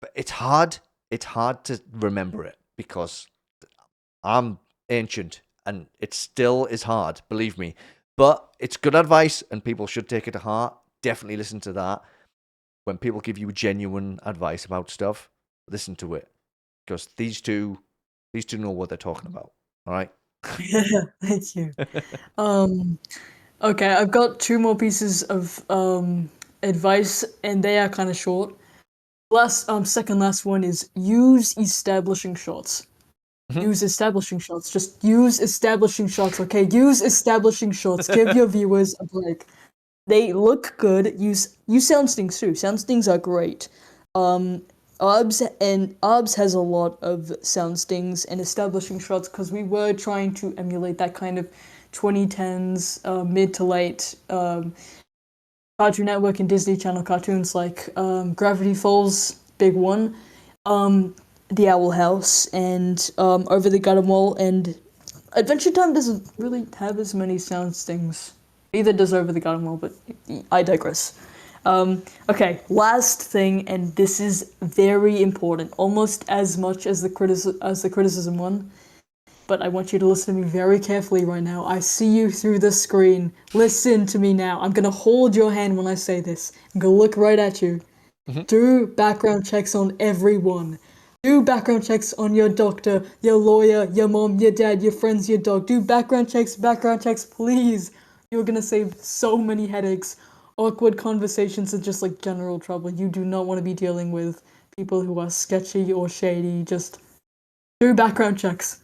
Speaker 1: but it's hard. It's hard to remember it because I'm ancient and it still is hard, believe me. But it's good advice and people should take it to heart. Definitely listen to that. When people give you genuine advice about stuff, listen to it. Because these two know what they're talking about. All right?
Speaker 3: Yeah, thank you. Okay, I've got two more pieces of advice, and they are kind of short. Second last one is use establishing shots. Use establishing shots. Just use establishing shots, okay? Use establishing shots. Give your viewers a break. They look good. Use sound stings too. Sound stings are great. ARBS has a lot of sound stings and establishing shots because we were trying to emulate that kind of 2010s mid to late Cartoon Network and Disney Channel cartoons like Gravity Falls, big one, The Owl House, and Over the Garden Wall, and Adventure Time doesn't really have as many sound stings. Neither does Over the Garden Wall, but I digress. Okay, last thing, and this is very important, almost as much as the criticism one. But I want you to listen to me very carefully right now. I see you through the screen. Listen to me now. I'm gonna hold your hand when I say this. I'm gonna look right at you. Do background checks on everyone. Do background checks on your doctor, your lawyer, your mom, your dad, your friends, your dog. Do background checks, please. You're gonna save so many headaches, awkward conversations, and just like general trouble. You do not want to be dealing with people who are sketchy or shady. Just do background checks.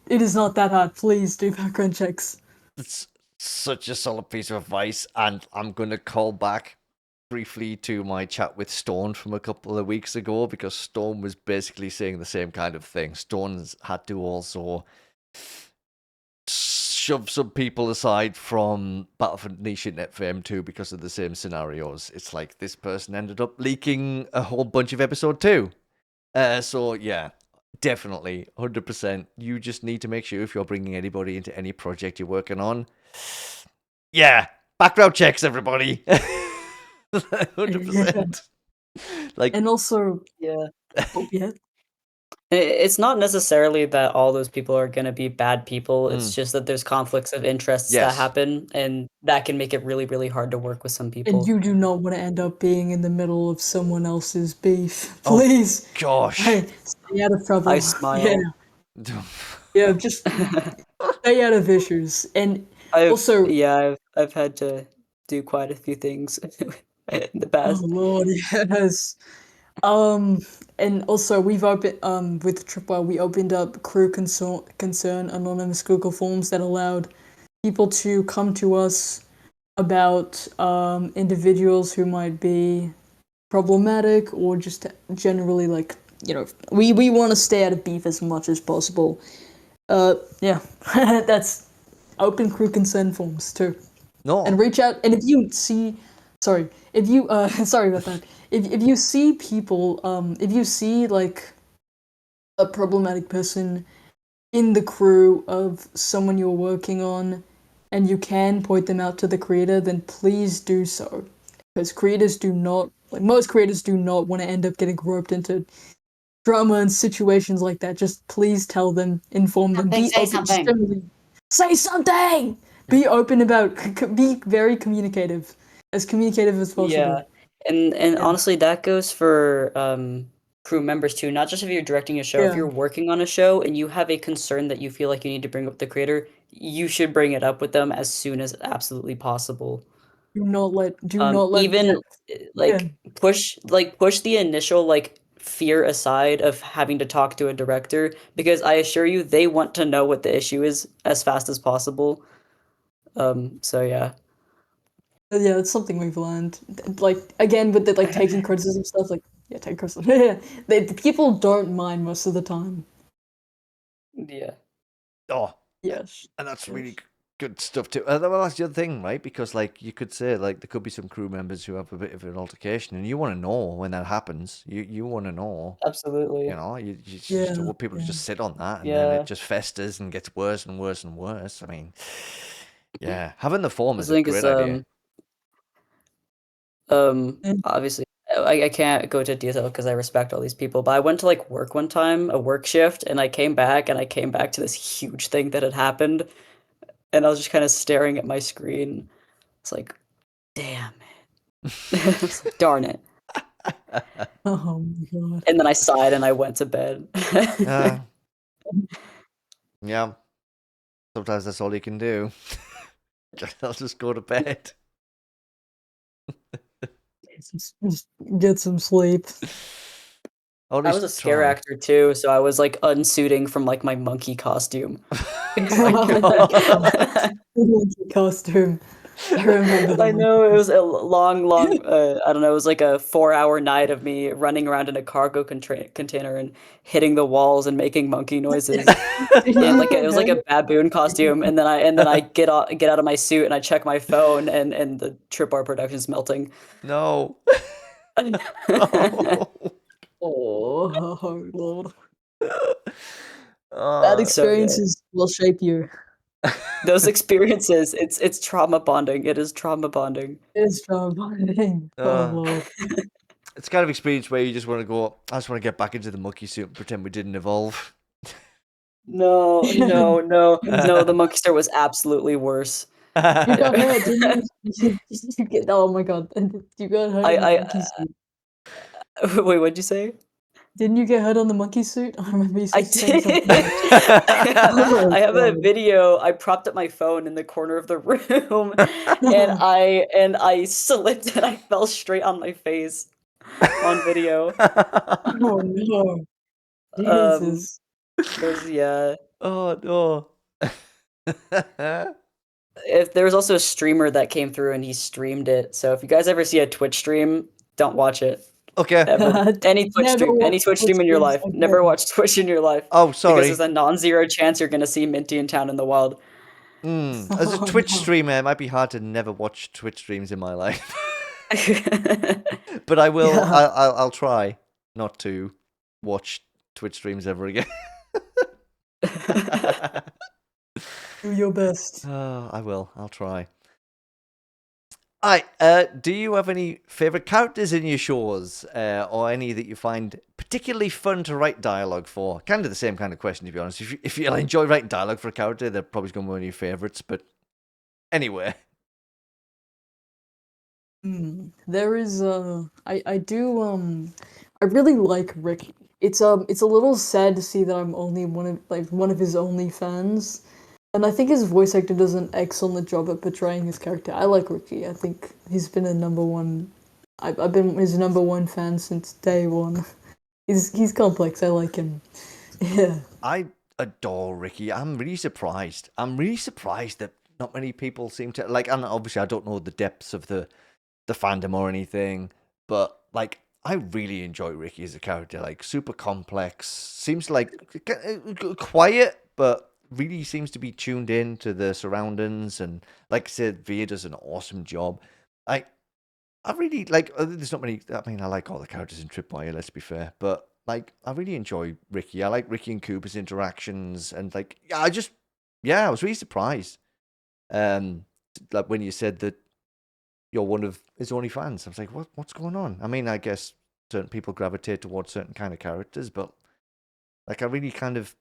Speaker 3: It is not that hard. Please do background checks.
Speaker 1: It's such a solid piece of advice, and I'm going to call back briefly to my chat with Stone from a couple of weeks ago, because Stone was basically saying the same kind of thing. Stone's had to also shove some people aside from Battlefront Niche Internet Fame too because of the same scenarios. It's like this person ended up leaking a whole bunch of episode 2. So yeah, definitely 100%. You just need to make sure if you're bringing anybody into any project you're working on, yeah, background checks, everybody. 100%. Like,
Speaker 2: And also, yeah.
Speaker 3: Oh, yeah.
Speaker 2: It's not necessarily that all those people are going to be bad people. It's just that there's conflicts of interests that
Speaker 1: Yes.
Speaker 2: happen, and that can make it really, really hard to work with some people.
Speaker 3: And you do not want to end up being in the middle of someone else's beef.
Speaker 1: Oh,
Speaker 3: Please.
Speaker 1: gosh.
Speaker 3: Hey, stay out of trouble.
Speaker 2: I smile.
Speaker 3: Yeah, just stay out of issues. And also,
Speaker 2: I've had to do quite a few things in the past.
Speaker 3: oh Lord, yes. And also we've opened with TRIPWIRE, we opened up crew concern anonymous Google forms that allowed people to come to us about individuals who might be problematic or just generally like, you know, we want to stay out of beef as much as possible. Yeah, that's open crew concern forms too.
Speaker 1: No.
Speaker 3: And reach out, and if you see, sorry about that. If you see people, if you see like a problematic person in the crew of someone you're working on, and you can point them out to the creator, then please do so. Because creators do not, like most creators do not want to end up getting roped into drama and situations like that. Just please tell them, inform them, be
Speaker 2: Say
Speaker 3: open.
Speaker 2: something.
Speaker 3: Generally, say something! Be open about, be very communicative. As communicative as possible.
Speaker 2: Yeah, and honestly, that goes for crew members too. Not just if you're directing a show. If
Speaker 3: Yeah.
Speaker 2: you're working on a show and you have a concern that you feel like you need to bring up with the creator, you should bring it up with them as soon as absolutely possible.
Speaker 3: Do not let
Speaker 2: Even
Speaker 3: Yeah.
Speaker 2: push the initial like fear aside of having to talk to a director, because I assure you they want to know what the issue is as fast as possible. So yeah.
Speaker 3: Yeah, it's something we've learned. Like again, with the like taking criticism stuff, like yeah, take criticism. Yeah, the people don't mind most of the time.
Speaker 2: Yeah.
Speaker 1: Oh,
Speaker 3: Yes.
Speaker 1: and that's really good stuff too. Well, that's the other thing, right? Because like you could say, like there could be some crew members who have a bit of an altercation, and you want to know when that happens. You want to know.
Speaker 2: Absolutely.
Speaker 1: You know, you just
Speaker 3: Yeah,
Speaker 1: don't want people to
Speaker 3: yeah.
Speaker 1: just sit on that, and then
Speaker 2: Yeah.
Speaker 1: it just festers and gets worse and worse and worse. I mean, yeah, having the form
Speaker 2: I
Speaker 1: is a
Speaker 2: think
Speaker 1: great
Speaker 2: it's
Speaker 1: idea.
Speaker 2: obviously I can't go into detail because I respect all these people, but I went to like work one time, a work shift, and I came back to this huge thing that had happened, and I was just kind of staring at my screen. It's like, damn it. It's like, darn it.
Speaker 3: Oh my god.
Speaker 2: And then I sighed and I went to bed.
Speaker 1: Yeah. Sometimes that's all you can do. I'll just go to bed.
Speaker 3: Just get some sleep.
Speaker 1: I
Speaker 2: I was a scare actor too, so I was like unsuiting from like my monkey costume.
Speaker 1: Oh my God.
Speaker 3: Monkey costume. I remember that.
Speaker 2: I know, it was a long, I don't know, it was like a 4-hour night of me running around in a cargo container and hitting the walls and making monkey noises. And like it was like a baboon costume, and then I get out of my suit and I check my phone, and the TRIPWIRE production's melting.
Speaker 1: No.
Speaker 3: Oh Lord.
Speaker 1: Oh.
Speaker 3: Bad experiences will shape you.
Speaker 2: Those experiences, it's trauma bonding. It is trauma bonding.
Speaker 3: It's trauma bonding. Oh, lol.
Speaker 1: It's kind of experience where you just want to go, I just want to get back into the monkey suit and pretend we didn't evolve.
Speaker 2: No, no, no, no. The monkey star was absolutely worse.
Speaker 3: You got hurt, didn't you? Oh my god. You got hurt on the monkey suit.
Speaker 2: Wait, what'd you say?
Speaker 3: Didn't you get hurt on the monkey suit? I remember you
Speaker 2: I
Speaker 3: saying
Speaker 2: did.
Speaker 3: something.
Speaker 2: I have a
Speaker 3: God.
Speaker 2: video. I propped up my phone in the corner of the room, and I slipped and I fell straight on my face on video.
Speaker 3: Oh no. Jesus.
Speaker 2: Yeah.
Speaker 1: Oh no.
Speaker 2: If there was also a streamer that came through and he streamed it. So if you guys ever see a Twitch stream, don't watch it.
Speaker 1: Okay.
Speaker 2: Ever. Any Twitch
Speaker 3: Never
Speaker 2: stream, any
Speaker 3: watch
Speaker 2: Twitch stream in your life.
Speaker 3: streams
Speaker 2: Never
Speaker 3: again.
Speaker 2: watch Twitch in your life.
Speaker 1: Oh,
Speaker 2: Because
Speaker 1: sorry.
Speaker 2: there's a non-zero chance you're gonna see Minty in town in the wild.
Speaker 1: As a
Speaker 3: Oh,
Speaker 1: Twitch
Speaker 3: no.
Speaker 1: streamer, it might be hard to never watch Twitch streams in my life. But I will.
Speaker 3: Yeah.
Speaker 1: I'll try not to watch Twitch streams ever again.
Speaker 3: Do your best.
Speaker 1: Oh, I will. I'll try. Alright, do you have any favourite characters in your shows, or any that you find particularly fun to write dialogue for? Kind of the same kind of question, to be honest. If you enjoy writing dialogue for a character, they're probably going to be one of your favourites. But anyway,
Speaker 3: There is I do I really like Ricky. It's a little sad to see that I'm only one of his only fans. And I think his voice actor does an excellent job at portraying his character. I like Ricky. I think he's been a number one. I've been his number one fan since day one. He's complex. I like him. Yeah.
Speaker 1: I adore Ricky. I'm really surprised. I'm really surprised that not many people seem to like. And obviously, I don't know the depths of the fandom or anything, but like, I really enjoy Ricky as a character. Like, super complex. Seems like quiet, but really seems to be tuned in to the surroundings. And like I said, Via does an awesome job. I really like. There's not many. I mean, I like all the characters in Tripwire. Let's be fair, but like, I really enjoy Ricky. I like Ricky and Cooper's interactions, and like, I was really surprised. Like when you said that you're one of his only fans, I was like, what's going on? I mean, I guess certain people gravitate towards certain kind of characters, but like, I really kind of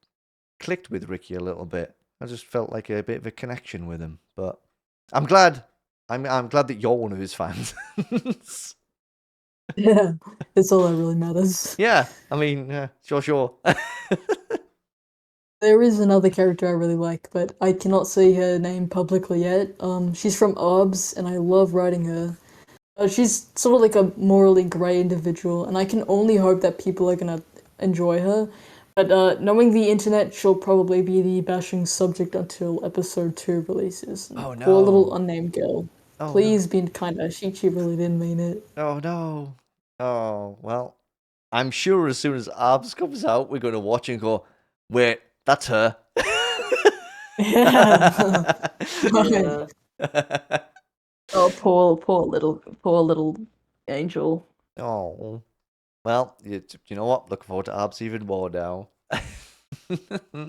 Speaker 1: clicked with Ricky a little bit. I just felt like a bit of a connection with him. But I'm glad. I'm glad that you're one of his fans.
Speaker 3: Yeah. That's all that really matters.
Speaker 1: Yeah, I mean, sure.
Speaker 3: There is another character I really like, but I cannot say her name publicly yet. She's from ARBS, and I love writing her. She's sort of like a morally grey individual, and I can only hope that people are gonna enjoy her. But knowing the internet, she'll probably be the bashing subject until episode 2 releases.
Speaker 1: Oh, no.
Speaker 3: Poor little unnamed girl.
Speaker 1: Oh,
Speaker 3: Please be kinda. She really didn't mean it.
Speaker 1: No. Oh no. Oh well. I'm sure as soon as ARBS comes out, we're gonna watch and go, wait, that's her.
Speaker 3: Yeah.
Speaker 2: Yeah.
Speaker 3: Oh, poor little angel.
Speaker 1: Oh. Well, you know what? Looking forward to ARBS even more now.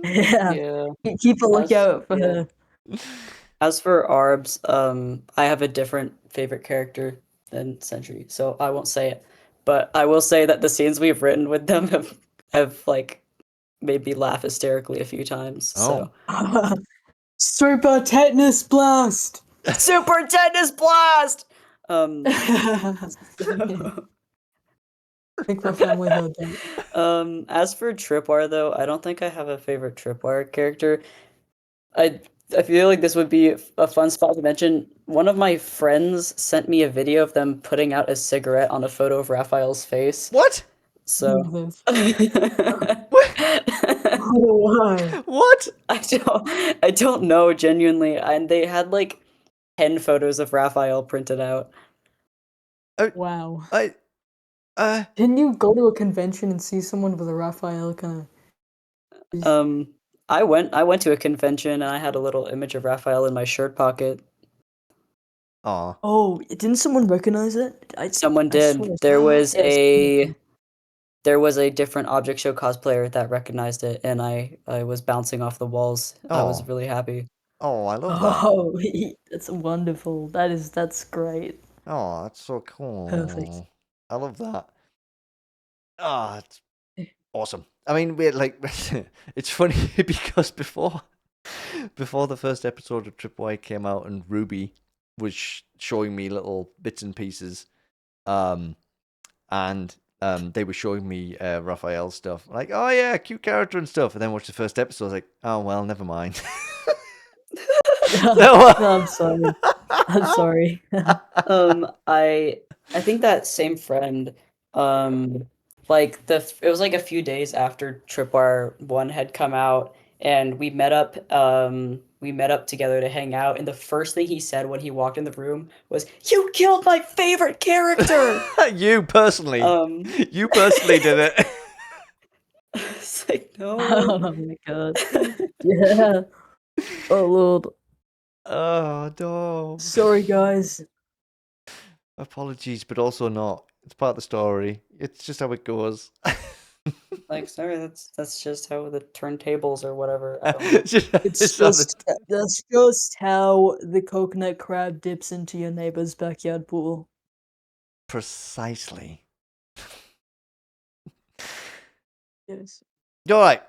Speaker 3: Yeah.
Speaker 2: Yeah.
Speaker 3: Keep a lookout for
Speaker 2: yeah.
Speaker 3: her.
Speaker 2: As for ARBS, I have a different favorite character than Centri, so I won't say it. But I will say that the scenes we've written with them have like made me laugh hysterically a few times. So
Speaker 3: Super tetanus blast.
Speaker 2: Super Tetanus Blast!
Speaker 3: I think my family heard that.
Speaker 2: As for Tripwire though, I don't think I have a favorite Tripwire character. I feel like this would be a fun spot to mention. One of my friends sent me a video of them putting out a cigarette on a photo of Raphael's face.
Speaker 1: What?
Speaker 2: So
Speaker 3: Why?
Speaker 1: What?
Speaker 2: I don't know genuinely, and they had like 10 photos of Raphael printed out.
Speaker 3: Wow.
Speaker 1: Didn't
Speaker 3: you go to a convention and see someone with a Raphael kind of?
Speaker 2: I went to a convention and I had a little image of Raphael in my shirt pocket.
Speaker 1: Aw.
Speaker 3: Oh, didn't someone recognize it?
Speaker 2: Someone
Speaker 3: I
Speaker 2: did.
Speaker 3: swear.
Speaker 2: There was
Speaker 3: Yes.
Speaker 2: there was a different object show cosplayer that recognized it, and I was bouncing off the walls. I was
Speaker 1: Aw.
Speaker 2: really happy.
Speaker 1: Oh, I love that.
Speaker 3: Oh, that's wonderful. That's great.
Speaker 1: Oh, that's so cool.
Speaker 3: Perfect.
Speaker 1: I love that. Ah, it's awesome. I mean, we're like, it's funny because before the first episode of Tripwire came out and Ruby was showing me little bits and pieces, and they were showing me Raphael stuff. Like, oh yeah, cute character and stuff. And then watched the first episode. I was like, oh well, never mind.
Speaker 3: No, I'm sorry. I'm sorry.
Speaker 2: I think that same friend, like it was like a few days after Tripwire 1 had come out, and we met up together to hang out, and the first thing he said when he walked in the room was, "You killed my favorite character!"
Speaker 1: You personally did it.
Speaker 2: It's like,
Speaker 3: Oh
Speaker 2: no.
Speaker 3: my god. Yeah. Oh lord.
Speaker 1: Oh no.
Speaker 3: Sorry, guys.
Speaker 1: Apologies, but also not. It's part of the story. It's just how it goes.
Speaker 2: Like, sorry, that's just how the turntables or whatever. I don't know.
Speaker 3: That's just how the coconut crab dips into your neighbor's backyard pool.
Speaker 1: Precisely.
Speaker 3: Yes.
Speaker 1: All right.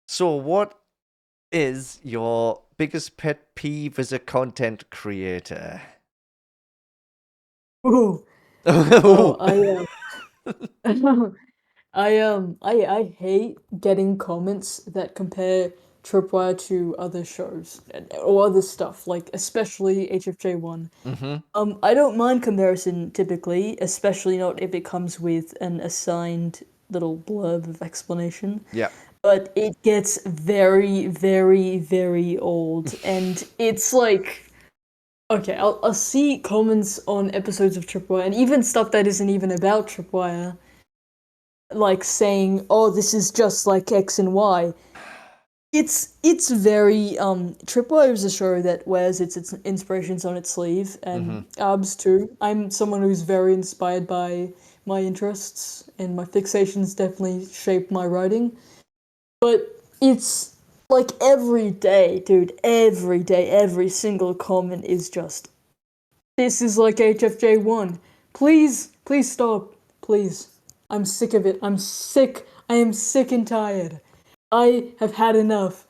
Speaker 1: So, what is your biggest pet peeve as a content creator?
Speaker 3: Ooh. Oh, I hate getting comments that compare Tripwire to other shows or other stuff, like especially HFJ1.
Speaker 1: Mm-hmm.
Speaker 3: I don't mind comparison typically, especially not if it comes with an assigned little blurb of explanation.
Speaker 1: Yeah.
Speaker 3: But it gets very, very, very old, and it's like, okay, I'll see comments on episodes of Tripwire, and even stuff that isn't even about Tripwire, like saying, "Oh, this is just like X and Y." It's very Tripwire is a show that wears its inspirations on its sleeve, and ARBS too. I'm someone who's very inspired by my interests, and my fixations definitely shape my writing. But it's like every day, dude, every day, every single comment is just, "This is like HFJ1. Please stop. Please. I'm sick of it. I'm sick. I am sick and tired. I have had enough.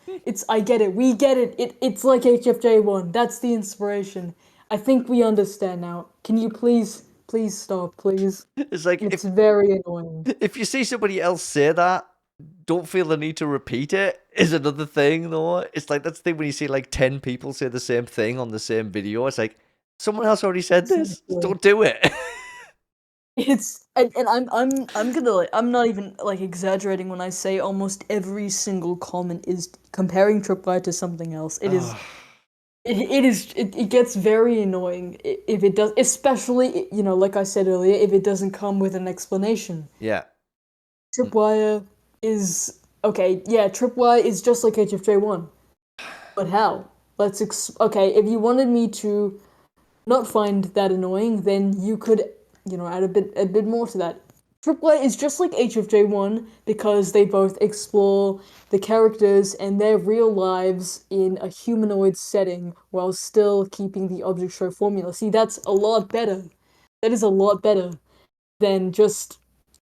Speaker 3: I get it. We get it. It's like HFJ1. That's the inspiration. I think we understand now. Can you please stop, please?"
Speaker 1: It's like
Speaker 3: It's very annoying.
Speaker 1: if you see somebody else say that, don't feel the need to repeat it is another thing, though. It's like that's the thing when you see like 10 people say the same thing on the same video. It's like someone else already said this.
Speaker 3: Exactly.
Speaker 1: Don't do it.
Speaker 3: I'm gonna like, I'm not even like exaggerating when I say almost every single comment is comparing Tripwire to something else. It gets very annoying if it does, especially, like I said earlier, if it doesn't come with an explanation.
Speaker 1: Yeah.
Speaker 3: Tripwire is okay. Yeah, Tripwire is just like HFJ1, but how? Okay. If you wanted me to not find that annoying, then you could, add a bit more to that. Tripwire is just like HFJ1 because they both explore the characters and their real lives in a humanoid setting while still keeping the object show formula. See, that's a lot better. That is a lot better than just,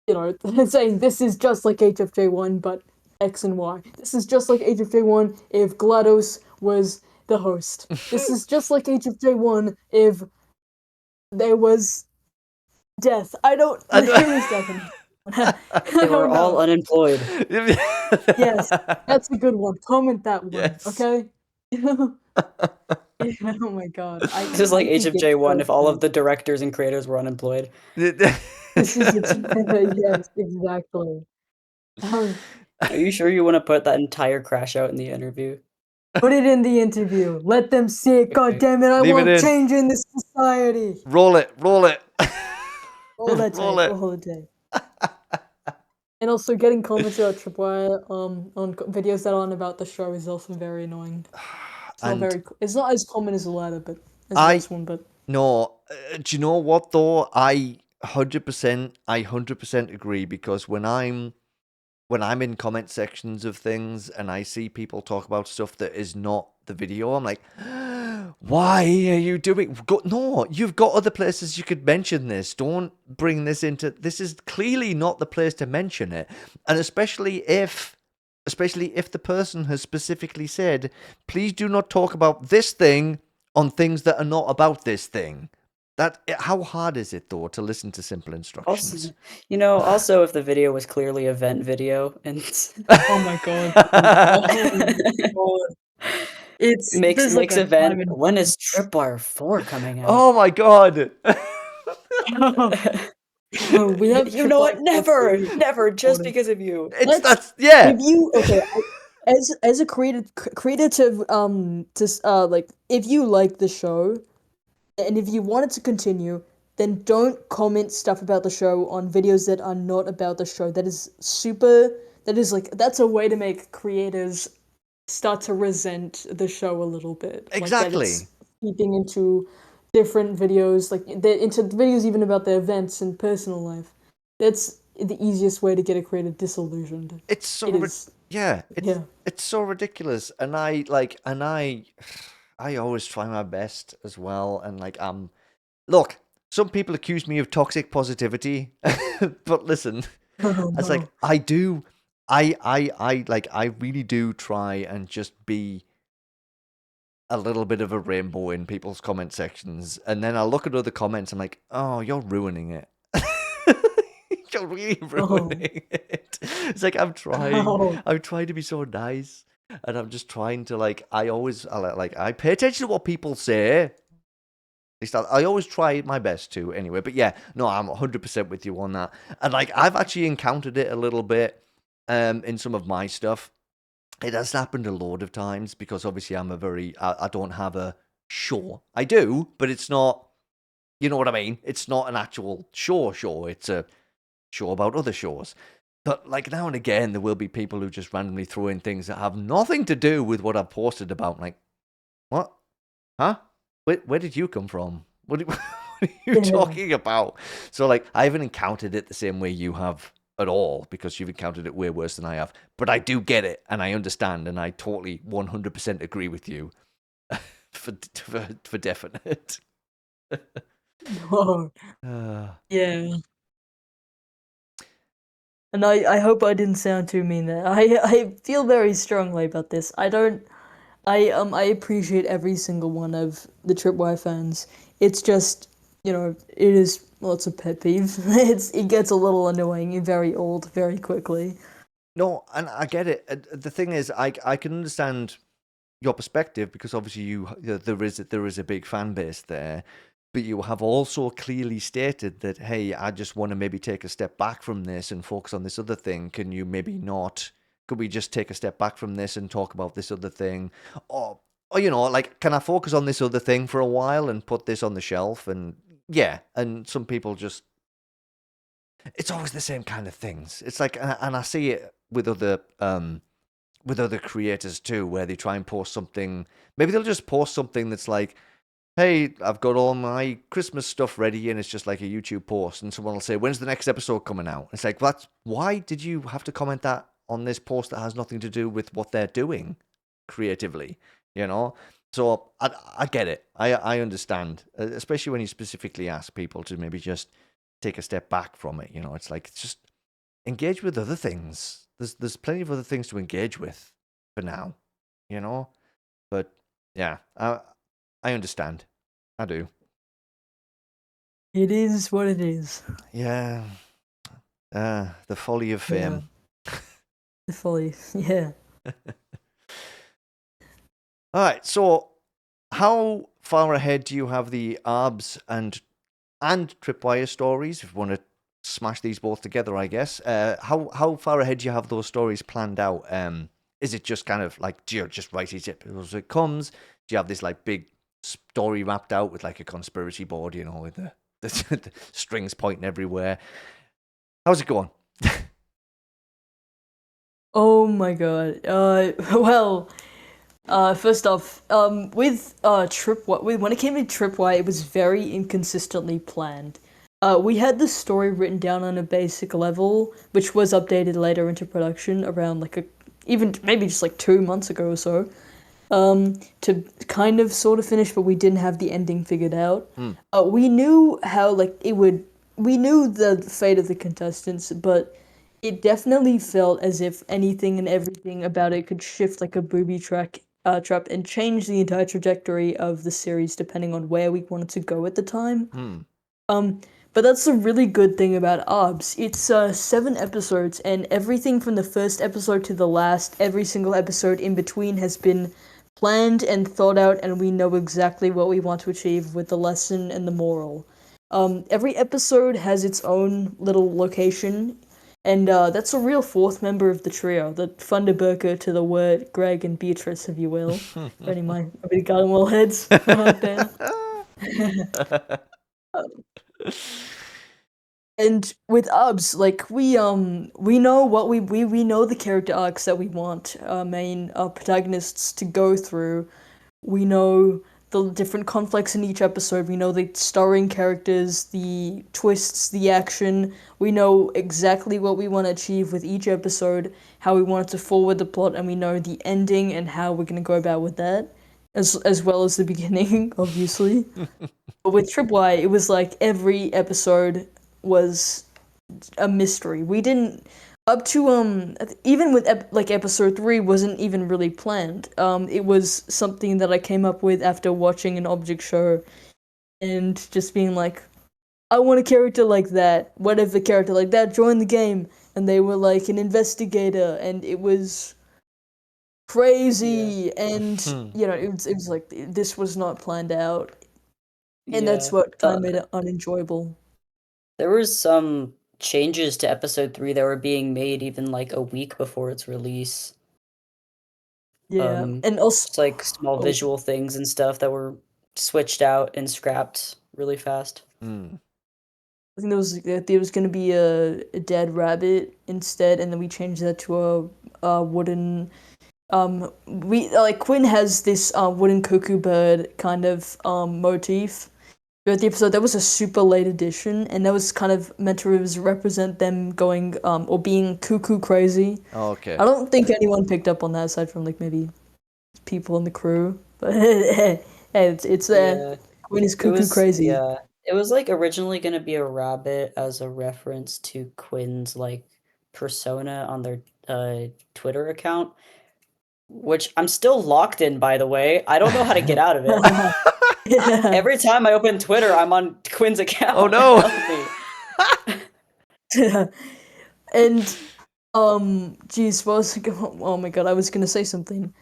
Speaker 3: saying this is just like HFJ1 but X and Y. This is just like HFJ1 if GLaDOS was the host. This is just like HFJ1 if there was death. There was death.
Speaker 2: They were all unemployed.
Speaker 3: Yes, that's a good one. Comment that one,
Speaker 1: Yes.
Speaker 3: okay? Oh my god.
Speaker 2: This is like HFJ1 if all of the directors and creators were unemployed.
Speaker 3: This is yes, exactly.
Speaker 2: Are you sure you want to put that entire crash out in the interview?
Speaker 3: Put it in the interview. Let them see it. God damn it! I
Speaker 1: Leave it
Speaker 3: want
Speaker 1: in.
Speaker 3: change in this society.
Speaker 1: Roll it.
Speaker 3: All that
Speaker 1: Roll
Speaker 3: day.
Speaker 1: it.
Speaker 3: All the day. And also getting comments about Tripwire on videos that aren't about the show is also very annoying. It's not as common as the latter, but this one. But
Speaker 1: no, do you know what though? I 100% agree because when I'm when I'm in comment sections of things and I see people talk about stuff that is not the video, I'm like, why are you doing? No, you've got other places you could mention this. Don't bring this into. This is clearly not the place to mention it, and especially if the person has specifically said, please do not talk about this thing on things that are not about this thing. How hard is it though to listen to simple instructions?
Speaker 2: Also, if the video was clearly a vent video and
Speaker 3: Oh my god. Oh my god.
Speaker 2: makes
Speaker 3: there's like
Speaker 2: a
Speaker 3: a
Speaker 2: vent.
Speaker 3: time and
Speaker 2: When is Tripwire 4 coming out?
Speaker 1: Oh my god!
Speaker 3: Oh, we have
Speaker 2: You know what?
Speaker 3: Tripwire
Speaker 2: Never, just
Speaker 3: recording.
Speaker 2: because of you.
Speaker 1: Yeah.
Speaker 3: If you as a creative like if you like the show and if you want it to continue, then don't comment stuff about the show on videos that are not about the show. That's a way to make creators start to resent the show a little bit.
Speaker 1: Exactly.
Speaker 3: Like that it's seeping into different videos, into videos even about their events and personal life. That's the easiest way to get a creator disillusioned.
Speaker 1: It's so it's so ridiculous, and I always try my best as well, and look, some people accuse me of toxic positivity, but listen, it's like I do, I really do try and just be a little bit of a rainbow in people's comment sections, and then I look at other comments, I'm like, oh, you're ruining it. You're really ruining it. It's like I'm trying to be so nice, and I'm just trying to I pay attention to what people say. At least I always try my best to anyway. But yeah, no, I'm 100% with you on that. And I've actually encountered it a little bit in some of my stuff. It has happened a lot of times because obviously I don't have a show. I do, but it's not, you know what I mean? It's not an actual show. It's a show about other shows. But now and again, there will be people who just randomly throw in things that have nothing to do with what I've posted about. Like, what? Huh? Where did you come from? What are you talking about? So I haven't encountered it the same way you have at all, because you've encountered it way worse than I have. But I do get it, and I understand, and I totally 100% agree with you for definite.
Speaker 3: Oh, yeah. And I hope I didn't sound too mean there. I feel very strongly about this. I appreciate every single one of the Tripwire fans. It's just, it's a pet peeve. It gets a little annoying and very old very quickly.
Speaker 1: No, and I get it. The thing is, I can understand your perspective because obviously there is a big fan base there. But you have also clearly stated that, hey, I just want to maybe take a step back from this and focus on this other thing. Can you maybe not? Could we just take a step back from this and talk about this other thing? Or can I focus on this other thing for a while and put this on the shelf? And yeah, and some people just, it's always the same kind of things. It's like, and I see it with other creators too, where they try and post something. Maybe they'll just post something that's like, hey, I've got all my Christmas stuff ready, and it's just like a YouTube post, and someone will say, when's the next episode coming out? It's like, why did you have to comment that on this post that has nothing to do with what they're doing creatively, So I get it. I understand, especially when you specifically ask people to maybe just take a step back from it, It's like, just engage with other things. There's plenty of other things to engage with for now, But yeah, I understand. I do.
Speaker 3: It is what it is.
Speaker 1: Yeah. The folly of fame.
Speaker 3: Yeah. The folly, yeah.
Speaker 1: All right, so how far ahead do you have the ARBS and Tripwire stories? If you want to smash these both together, I guess. How far ahead do you have those stories planned out? Is it just kind of do you just write it as it comes? Do you have this big story mapped out with a conspiracy board, with the strings pointing everywhere? How's it going?
Speaker 3: Oh my god. First off, with Tripwire, when it came to Tripwire, it was very inconsistently planned. We had the story written down on a basic level, which was updated later into production around even maybe just like 2 months ago or so. To kind of sort of finish, but we didn't have the ending figured out. We knew how we knew the fate of the contestants, but it definitely felt as if anything and everything about it could shift like a booby trap and change the entire trajectory of the series depending on where we wanted to go at the time. But that's a really good thing about ARBS. It's 7 episodes, and everything from the first episode to the last, every single episode in between has been planned and thought out, and we know exactly what we want to achieve with the lesson and the moral. Every episode has its own little location, and that's a real fourth member of the trio, the Thunderburger to the word Greg and Beatrice, if you will. For any of my Gardenwell heads out there. And with ARBS, like we know what we know the character arcs that we want our main protagonists to go through. We know the different conflicts in each episode. We know the starring characters, the twists, the action. We know exactly what we want to achieve with each episode, how we want it to forward the plot, and we know the ending and how we're gonna go about with that, as well as the beginning, obviously. But with Tripwire, it was like every episode was a mystery. We didn't up to even with episode 3 wasn't even really planned. It was something that I came up with after watching an object show and just being like, I want a character like that. What if a character like that joined the game? And they were like an investigator, and it was crazy.
Speaker 2: Yeah.
Speaker 3: And it was like this was not planned out, and that's what kind of made it unenjoyable.
Speaker 2: There was some changes to episode 3 that were being made even like a week before its release.
Speaker 3: Yeah, and also
Speaker 2: It's like small visual things and stuff that were switched out and scrapped really fast.
Speaker 3: I think there was going to be a dead rabbit instead, and then we changed that to a wooden. Quinn has this wooden cuckoo bird kind of motif. Throughout the episode, that was a super late edition, and that was kind of meant to represent them going or being cuckoo crazy.
Speaker 1: Oh, okay.
Speaker 3: I don't think anyone picked up on that aside from like maybe people in the crew, but hey, it's there.
Speaker 2: Yeah.
Speaker 3: Quinn is cuckoo crazy.
Speaker 2: Yeah, it was like originally gonna be a rabbit as a reference to Quinn's like persona on their Twitter account, which I'm still locked in, by the way. I don't know how to get out of it. Every time I open Twitter, I'm on Quinn's account.
Speaker 1: Oh no!
Speaker 3: And geez, oh my god, I was gonna say something.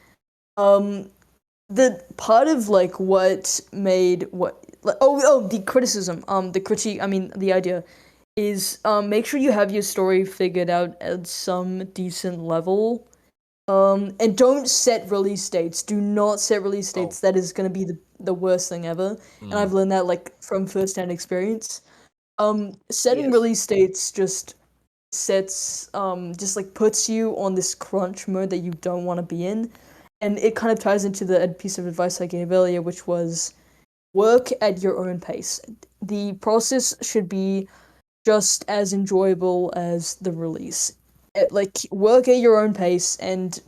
Speaker 3: The part of like what made what the criticism, the critique, I mean the idea is make sure you have your story figured out at some decent level. And don't set release dates. Do not set release dates. That is gonna be the worst thing ever. And I've learned that like from first-hand experience. Setting release dates just sets just like puts you on this crunch mode that you don't want to be in. And it kind of ties into the piece of advice I gave earlier, which was work at your own pace. The process should be just as enjoyable as the release. Like, work at your own pace and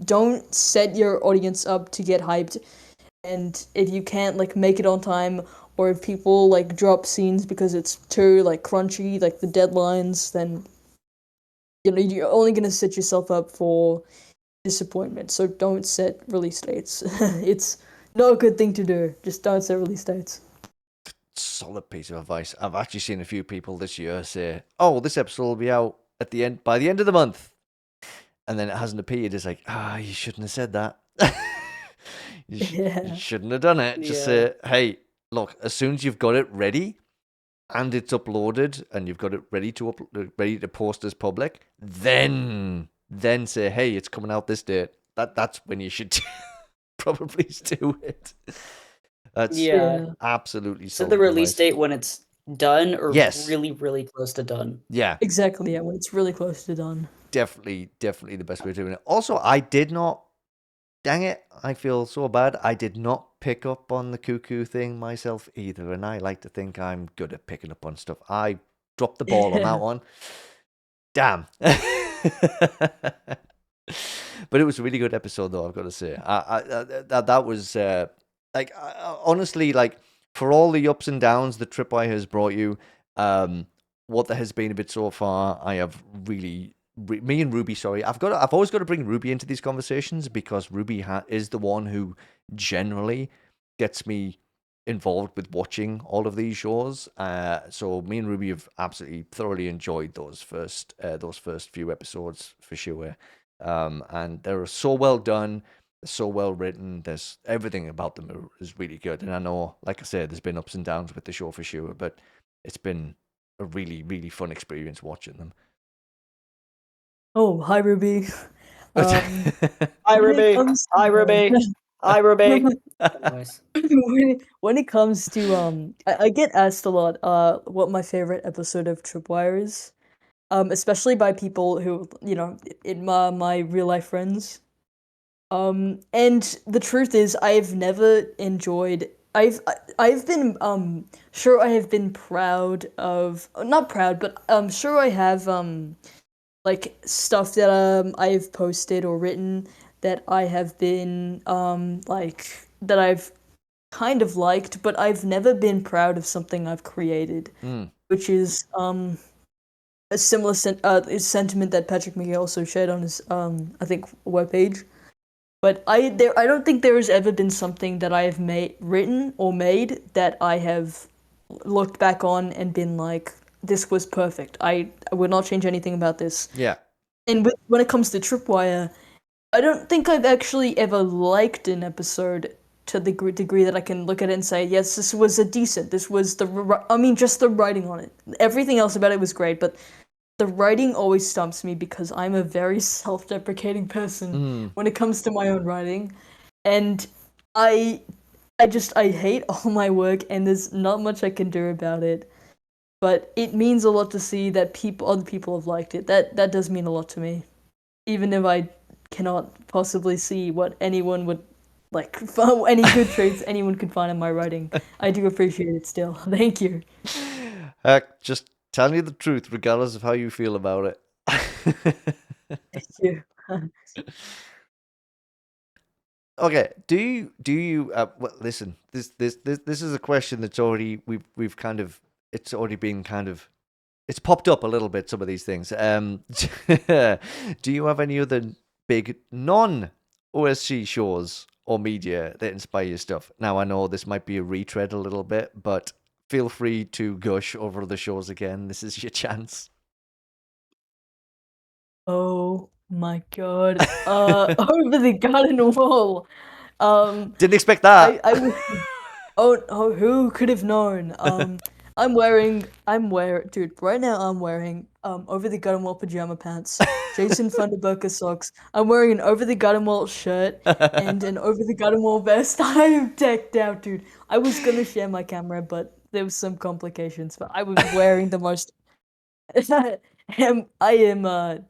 Speaker 3: don't set your audience up to get hyped. And if you can't, like, make it on time, or if people, like, drop scenes because it's too, like, crunchy, like, the deadlines, then, you're only going to set yourself up for disappointment. So don't set release dates. It's not a good thing to do. Just don't set release dates.
Speaker 1: Solid piece of advice. I've actually seen a few people this year say, "Oh, this episode will be out by the end of the month," and then it hasn't appeared. It's like, you shouldn't have said that. You shouldn't have done it. Just say, "Hey, look, as soon as you've got it ready and it's uploaded and you've got it ready to post as public, then say, hey, it's coming out this date." That's when you should probably do it. That's absolutely
Speaker 2: so the release date when it's done or really, really close to done.
Speaker 1: Yeah.
Speaker 3: Exactly, when it's really close to done.
Speaker 1: Definitely the best way of doing it. Also, I did not dang it, I feel so bad. I did not pick up on the cuckoo thing myself either, and I like to think I'm good at picking up on stuff. I dropped the ball on that one. Damn. But it was a really good episode, though, I've got to say. That was honestly, like, for all the ups and downs that Tripwire has brought you, what there has been a bit so far, I have really, me and Ruby, sorry, I've always got to bring Ruby into these conversations because Ruby is the one who generally gets me involved with watching all of these shows. So me and Ruby have absolutely thoroughly enjoyed those first few episodes for sure. And they're so well done, so well written. There's everything about them is really good. And I know, like I said, there's been ups and downs with the show for sure, but it's been a really, really fun experience watching them.
Speaker 3: Oh, hi Ruby.
Speaker 2: Hi, Ruby. Hi, Ruby. Hi, Ruby. Nice.
Speaker 3: When it comes to I get asked a lot what my favorite episode of Tripwire is, especially by people who, you know, in my real life friends. And the truth is, I've never enjoyed. I've been sure I have been proud of, not proud, but sure I have like stuff that I've posted or written that I have been like that I've kind of liked, but I've never been proud of something I've created, which is a similar sentiment that Patrick McGee also shared on his I think webpage. But I don't think there has ever been something that I have written or made that I have looked back on and been like, this was perfect. I would not change anything about this.
Speaker 1: Yeah.
Speaker 3: And when it comes to Tripwire, I don't think I've actually ever liked an episode to the degree that I can look at it and say, yes, this was this was just the writing on it. Everything else about it was great, but the writing always stumps me because I'm a very self-deprecating person when it comes to my own writing. And I hate all my work, and there's not much I can do about it. But it means a lot to see that other people have liked it. That does mean a lot to me. Even if I cannot possibly see what anyone would like, any good traits anyone could find in my writing, I do appreciate it still. Thank you.
Speaker 1: Just telling you the truth, regardless of how you feel about it.
Speaker 3: Thank you.
Speaker 1: Okay, do you well, listen, this is a question that's already we've kind of, it's already been kind of, it's popped up a little bit, some of these things. Do you have any other big non-OSC shows or media that inspire your stuff? Now, I know this might be a retread a little bit, but feel free to gush over the shows again. This is your chance.
Speaker 3: Oh my god. Over the garden wall.
Speaker 1: Didn't expect that.
Speaker 3: Oh, who could have known? I'm wearing, dude, right now I'm wearing, over the garden wall pajama pants, Jason Funderburker socks. I'm wearing an over the garden wall shirt and an over the garden wall vest. I'm decked out, dude. I was gonna share my camera, but there was some complications, but I was wearing the most, I am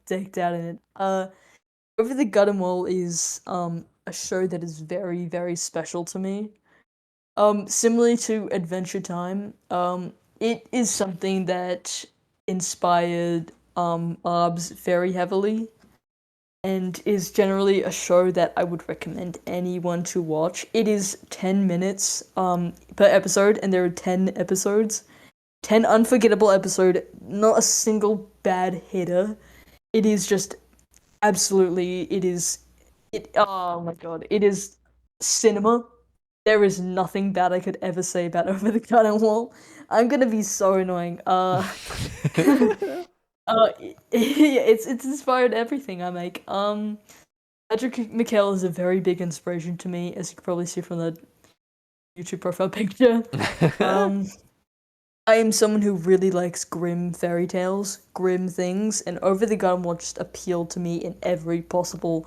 Speaker 3: decked out in it. Over the garden wall is, a show that is very, very special to me. Similarly to Adventure Time, it is something that inspired ARBS very heavily, and is generally a show that I would recommend anyone to watch. It is 10 minutes per episode, and there are 10 episodes. 10 unforgettable episodes, not a single bad hitter. It is just absolutely, oh my god, it is cinema. There is nothing bad I could ever say about Over the Garden Wall. I'm gonna be so annoying. It's inspired everything I make. Patrick McHale is a very big inspiration to me, as you can probably see from the YouTube profile picture. I am someone who really likes grim fairy tales, grim things, and Over the Garden Wall just appealed to me in every possible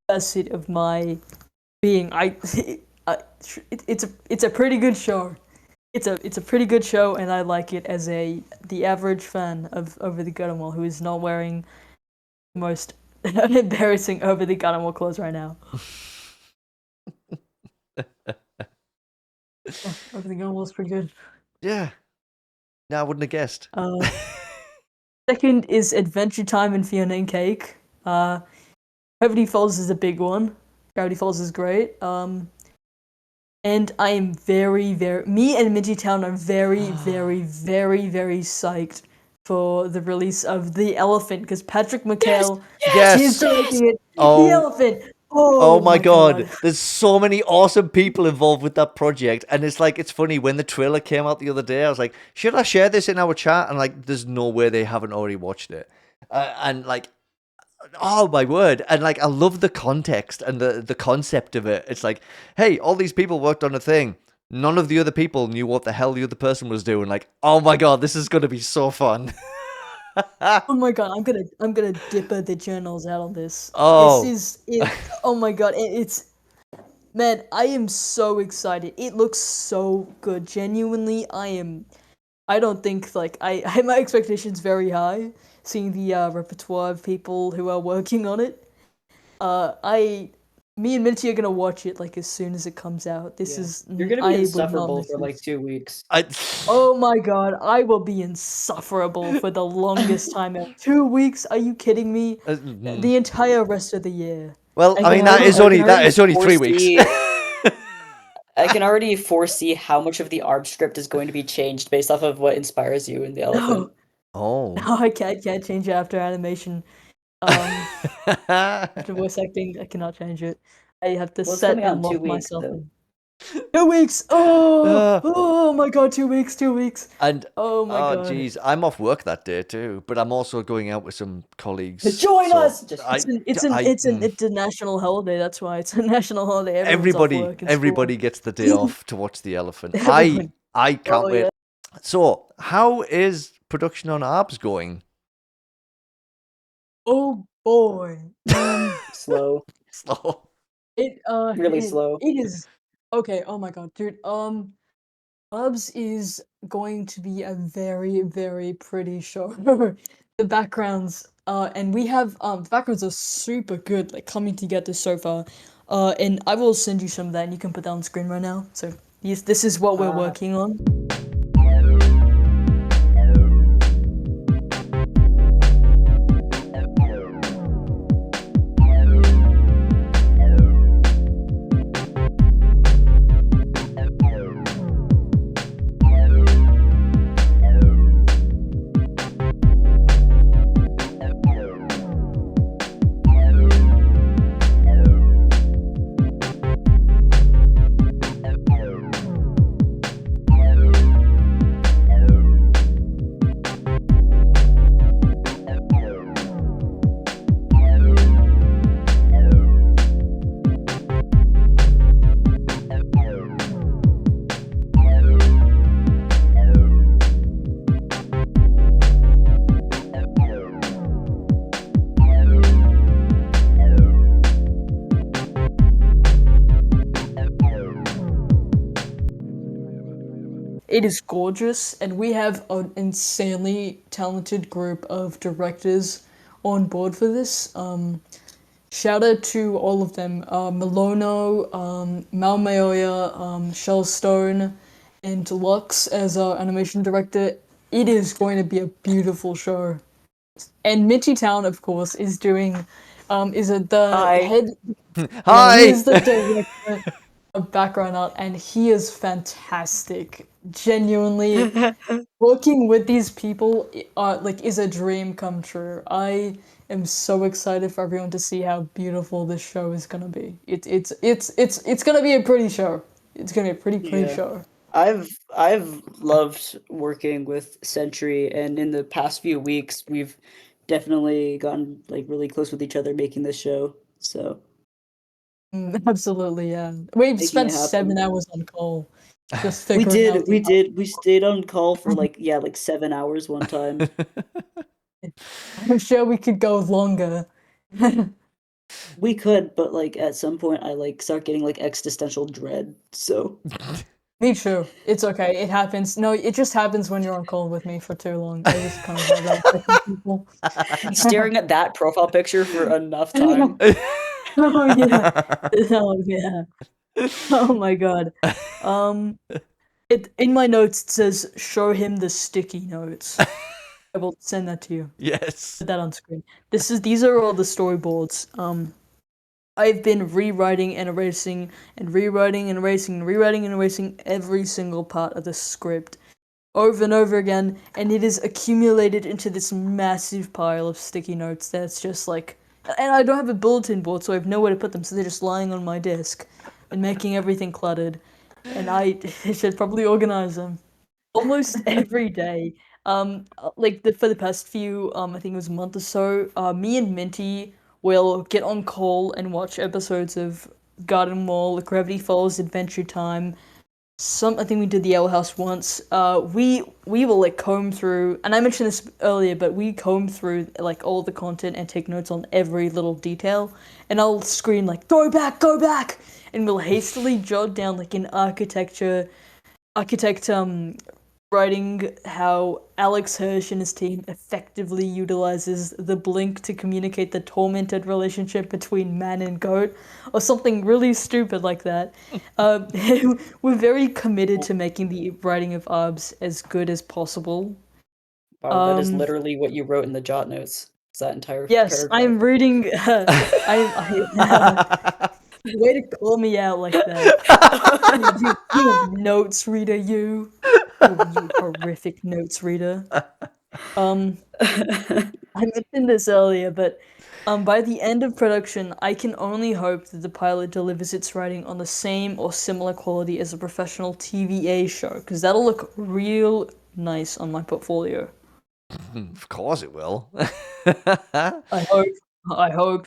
Speaker 3: facet of my being. It's a pretty good show. It's a pretty good show, and I like it as the average fan of Over the Garden Wall who is not wearing the most embarrassing Over the Garden Wall clothes right now. Everything else was pretty good.
Speaker 1: Yeah. No, I wouldn't have guessed.
Speaker 3: Second is Adventure Time and Fiona and Cake. Gravity Falls is a big one. Gravity Falls is great. And I am very, very... Me and MintyTown are very, very, very, very psyched for the release of The Elephant, because Patrick McHale is directing it.
Speaker 1: Oh.
Speaker 3: The Elephant!
Speaker 1: Oh my god. There's so many awesome people involved with that project. And it's funny, when the trailer came out the other day, I was like, should I share this in our chat? And like, there's no way they haven't already watched it. And like, oh my word. And like, I love the context and the concept of it. It's like, hey, all these people worked on a thing. None of the other people knew what the hell the other person was doing. Like, oh my god, this is going to be so fun.
Speaker 3: Oh my god, I'm gonna dipper the journals out on this.
Speaker 1: Oh.
Speaker 3: This is it. Oh my god, it's man, I am so excited. It looks so good. Genuinely, I don't think like I have my expectations very high. Seeing the repertoire of people who are working on it, me and Minty are gonna watch it like as soon as it comes out. This is
Speaker 2: You're gonna be insufferable for like 2 weeks.
Speaker 3: Oh my god, I will be insufferable for the longest time ever. 2 weeks? Are you kidding me? The entire rest of the year.
Speaker 1: Well, I mean, that is only 3 weeks.
Speaker 2: I can already foresee how much of the ARB script is going to be changed based off of what inspires you in The Elephant.
Speaker 1: Oh.
Speaker 3: No, I can't change it after animation. After voice acting, I cannot change it. I have to set and lock myself in. 2 weeks! Oh my god, 2 weeks, 2 weeks.
Speaker 1: And
Speaker 3: oh my god.
Speaker 1: Jeez, I'm off work that day too, but I'm also going out with some colleagues.
Speaker 2: Join us!
Speaker 3: It's an international holiday, that's why it's a national holiday.
Speaker 1: Everybody gets the day off to watch The Elephant. I can't wait. Yeah. So, how is production on ARBS going?
Speaker 3: Oh boy.
Speaker 2: Slow. Really slow.
Speaker 3: It is okay. Oh my god, dude. ARBS is going to be a very, very pretty show. The backgrounds, and we have the backgrounds are super good, like coming together so far. And I will send you some of that, and you can put that on screen right now. So yes, this is what we're working on. It is gorgeous, and we have an insanely talented group of directors on board for this. Shout out to all of them, Milono, Mal Mayoya, Shell Stone, and Lux as our animation director. It is going to be a beautiful show. And MintyTown, of course, is doing, he's the director of background art, and he is fantastic. Genuinely, working with these people is a dream come true. I am so excited for everyone to see how beautiful this show is gonna be. It's gonna be a pretty show. It's gonna be a pretty show.
Speaker 2: I've loved working with Centri, and in the past few weeks we've definitely gotten like really close with each other making this show. So
Speaker 3: absolutely, yeah. We spent 7 hours on call. Just
Speaker 2: we did. We stayed on call for like 7 hours one time.
Speaker 3: I'm sure we could go longer.
Speaker 2: We could, but like at some point I start getting like existential dread. So
Speaker 3: me too. It's okay. It happens. No, it just happens when you're on call with me for too long. I just kind of have that people.
Speaker 2: Staring at that profile picture for enough time.
Speaker 3: Oh yeah. Oh yeah. Oh my god. It in my notes it says show him the sticky notes. I will send that to you.
Speaker 1: Yes.
Speaker 3: Put that on screen. These are all the storyboards. I've been rewriting and erasing and rewriting and erasing and rewriting and erasing every single part of the script over and over again, and it is accumulated into this massive pile of sticky notes that's just like, and I don't have a bulletin board, so I have nowhere to put them, so they're just lying on my desk and making everything cluttered, and I should probably organize them almost every day. For the past few, I think it was a month or so, me and Minty will get on call and watch episodes of Garden Wall, Gravity Falls, Adventure Time. I think we did the Owl House once. We will like comb through, and I mentioned this earlier, but we comb through like all the content and take notes on every little detail. And I'll scream like, go back, and we'll hastily jot down like an architect writing how Alex Hirsch and his team effectively utilizes the blink to communicate the tormented relationship between man and goat, or something really stupid like that. We're very committed to making the writing of ARBS as good as possible.
Speaker 2: Wow, that is literally what you wrote in the jot notes. Is that entire
Speaker 3: Yes,
Speaker 2: paragraph?
Speaker 3: I'm reading. Way to call me out like that. you notes reader, you horrific notes reader. I mentioned this earlier, but by the end of production, I can only hope that the pilot delivers its writing on the same or similar quality as a professional TVA show, because that'll look real nice on my portfolio.
Speaker 1: Of course it will.
Speaker 3: I hope.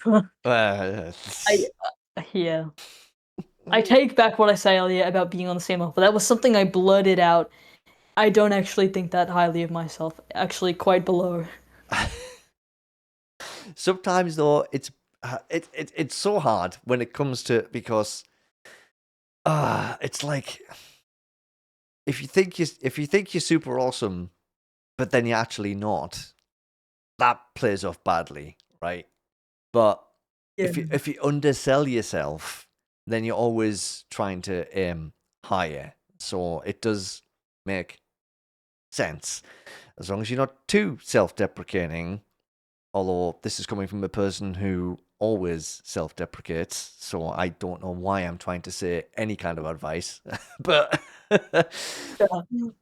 Speaker 3: Yeah. I take back what I said earlier about being on the same level. That was something I blurted out. I don't actually think that highly of myself. Actually, quite below.
Speaker 1: Sometimes though, it's so hard when it comes to, because it's like if you think you're super awesome, but then you're actually not, that plays off badly, right? But
Speaker 3: Yeah.
Speaker 1: if you undersell yourself, then you're always trying to aim higher. So it does make sense, as long as you're not too self-deprecating. Although this is coming from a person who always self-deprecates, so I don't know why I'm trying to say any kind of advice. but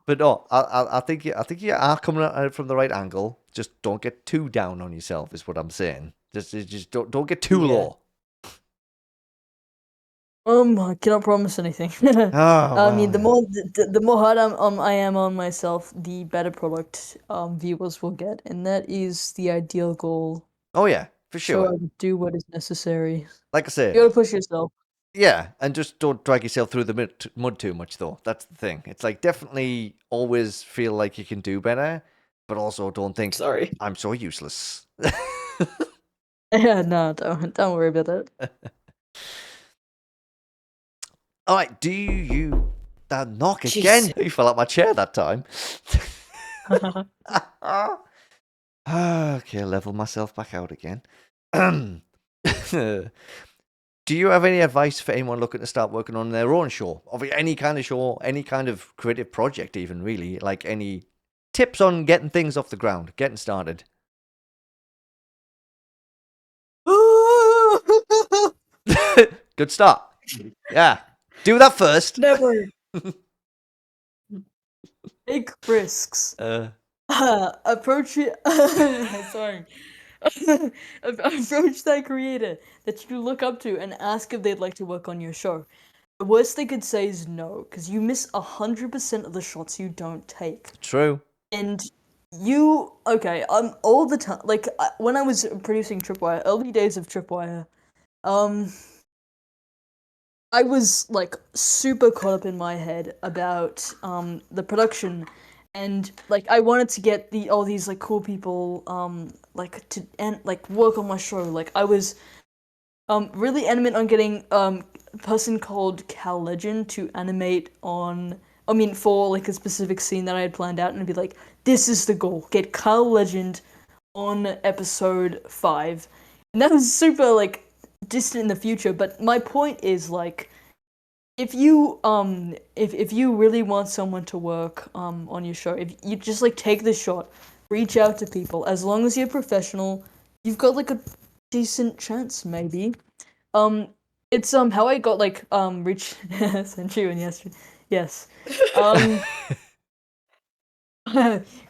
Speaker 1: but no, I think you are coming at it from the right angle. Just don't get too down on yourself, is what I'm saying. Just don't get too low.
Speaker 3: I cannot promise anything. I mean, the more hard I am on myself, the better product viewers will get, and that is the ideal goal.
Speaker 1: Oh yeah, for
Speaker 3: So
Speaker 1: sure.
Speaker 3: I would do what is necessary.
Speaker 1: Like I say,
Speaker 3: You gotta push yourself.
Speaker 1: yeah, and just don't drag yourself through the mud too much, though. That's the thing. It's like, definitely always feel like you can do better, but also don't think,
Speaker 2: Sorry.
Speaker 1: I'm so useless.
Speaker 3: Yeah, no, don't worry about that.
Speaker 1: All right, do you... That knock again?
Speaker 2: Jeez.
Speaker 1: You fell out my chair that time. Okay, level myself back out again. Do you have any advice for anyone looking to start working on their own show? Of any kind of show, any kind of creative project even, really? Like, any tips on getting things off the ground, getting started? Good start. Yeah. Do that first.
Speaker 2: Never.
Speaker 3: Take risks. Approach it. Sorry. Approach that creator that you look up to and ask if they'd like to work on your show. The worst they could say is no, because you miss 100% of the shots you don't take.
Speaker 1: True.
Speaker 3: And all the time, like when I was producing Tripwire, early days of Tripwire, I was like super caught up in my head about the production, and like I wanted to get all these like cool people work on my show. Like I was really adamant on getting a person called Cal Legend to animate for like a specific scene that I had planned out, and be like, this is the goal: get Cal Legend on episode 5, and that was super like distant in the future. But my point is like, if you really want someone to work on your show, if you just like take the shot, reach out to people. As long as you're professional, you've got like a decent chance, maybe. It's how I got like reach Centri and yesterday. Yes.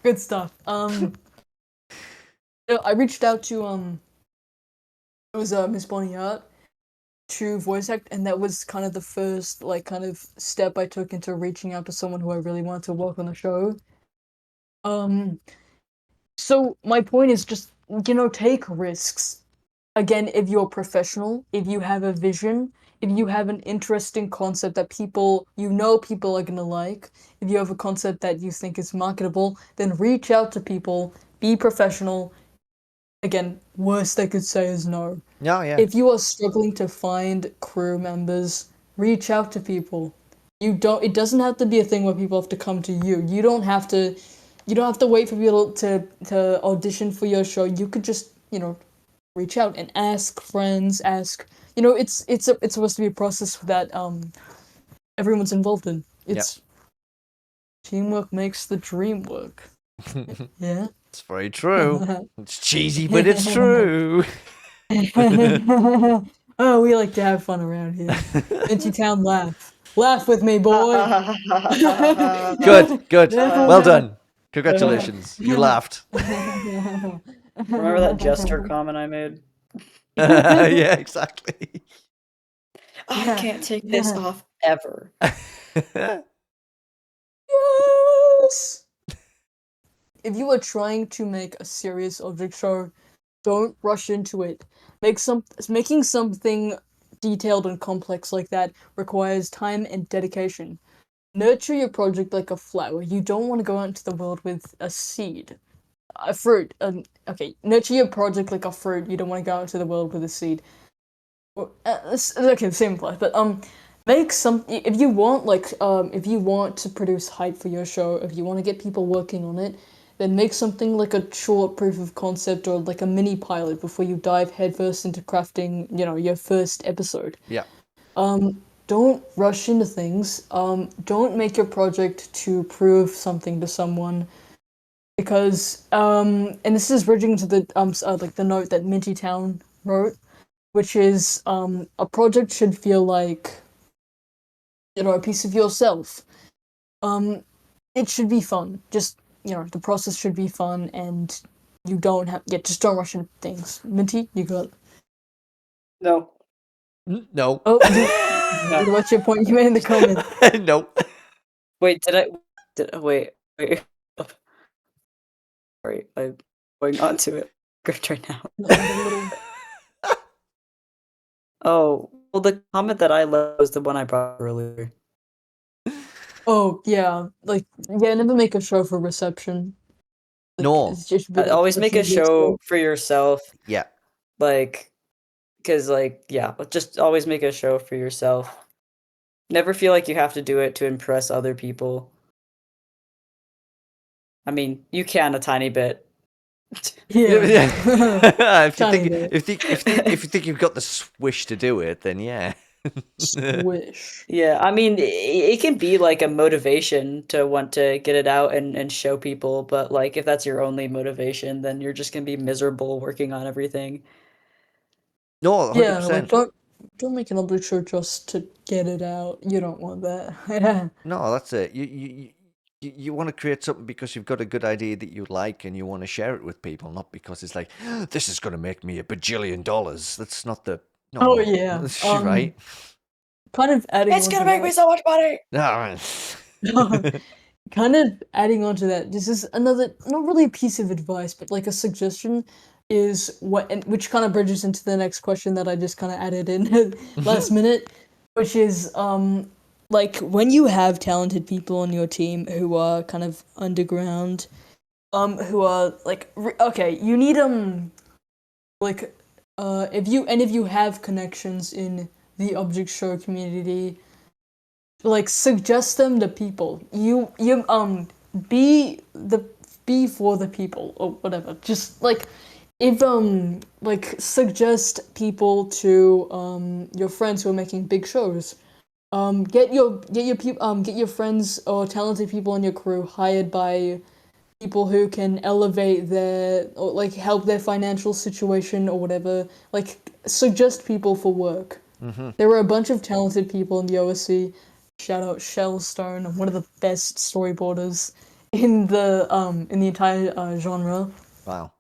Speaker 3: Good stuff. I reached out to it was Miss Bonniart to voice act, and that was kind of the first like kind of step I took into reaching out to someone who I really wanted to work on the show. So my point is just, take risks. Again, if you're professional, if you have a vision, if you have an interesting concept that people are gonna like, if you have a concept that you think is marketable, then reach out to people, be professional. Again, worst they could say is no.
Speaker 1: Yeah.
Speaker 3: If you are struggling to find crew members, reach out to people. It doesn't have to be a thing where people have to come to you. You don't have to wait for people to audition for your show. You could just, reach out and ask friends, it's supposed to be a process that everyone's involved in. It's teamwork makes the dream work. Yeah.
Speaker 1: It's very true. It's cheesy, but it's true.
Speaker 3: Oh, we like to have fun around here. MintyTown, laugh with me, boy.
Speaker 1: Good. Well done. Congratulations. You laughed.
Speaker 2: Remember that jester comment I made?
Speaker 1: Yeah, exactly.
Speaker 2: I can't take this off ever.
Speaker 3: Yes. If you are trying to make a serious object show, don't rush into it. Making something detailed and complex like that requires time and dedication. Nurture your project like a flower. You don't want to go out into the world with a seed. A fruit. Okay, nurture your project like a fruit. You don't want to go out into the world with a seed. Okay, same applies. But make some. If you want to produce hype for your show, if you want to get people working on it, then make something like a short proof of concept or like a mini pilot before you dive headfirst into crafting, your first episode.
Speaker 1: Yeah.
Speaker 3: Don't rush into things. Don't make your project to prove something to someone, because and this is bridging to the like the note that MintyTown wrote, which is a project should feel like, a piece of yourself. It should be fun. Just, the process should be fun, and you don't just don't rush into things. Minty, you got it.
Speaker 2: No.
Speaker 1: No.
Speaker 3: Oh, what's your point you made in the comment?
Speaker 1: No.
Speaker 2: Wait, wait. Sorry, I'm going on to it right now. Oh, well, the comment that I left was the one I brought earlier.
Speaker 3: Oh, yeah. Never make a show for reception.
Speaker 1: No.
Speaker 2: Always make a show for yourself.
Speaker 1: Yeah.
Speaker 2: Because, just always make a show for yourself. Never feel like you have to do it to impress other people. I mean, you can a tiny bit.
Speaker 3: Yeah.
Speaker 1: If you think you've got the swish to do it, then yeah.
Speaker 3: Swish.
Speaker 2: Yeah, I mean, it can be like a motivation to want to get it out and show people, but like if that's your only motivation, then you're just gonna be miserable working on everything.
Speaker 1: No, 100%.
Speaker 3: Yeah, don't make an object show just to get it out. You don't want that.
Speaker 1: No, that's it. You want to create something because you've got a good idea that you like and you want to share it with people, not because it's like, this is going to make me $1 bajillion. That's not the... No,
Speaker 3: oh, yeah.
Speaker 1: That's right.
Speaker 3: Kind of adding
Speaker 2: It's gonna make me so much money!
Speaker 1: No.
Speaker 3: Kind of adding on to that, this is another, not really a piece of advice, but like a suggestion, is which kind of bridges into the next question that I just kind of added in last minute, which is like when you have talented people on your team who are kind of underground, who are like okay, you need if you have connections in the object show community, like suggest them to people. You be for the people or whatever. Just like if like suggest people to your friends who are making big shows. get your friends or talented people on your crew hired by people who can elevate their or like help their financial situation or whatever. Like suggest people for work. There were a bunch of talented people in the OSC. Shout out Shellstone, one of the best storyboarders in the entire genre.
Speaker 1: Wow.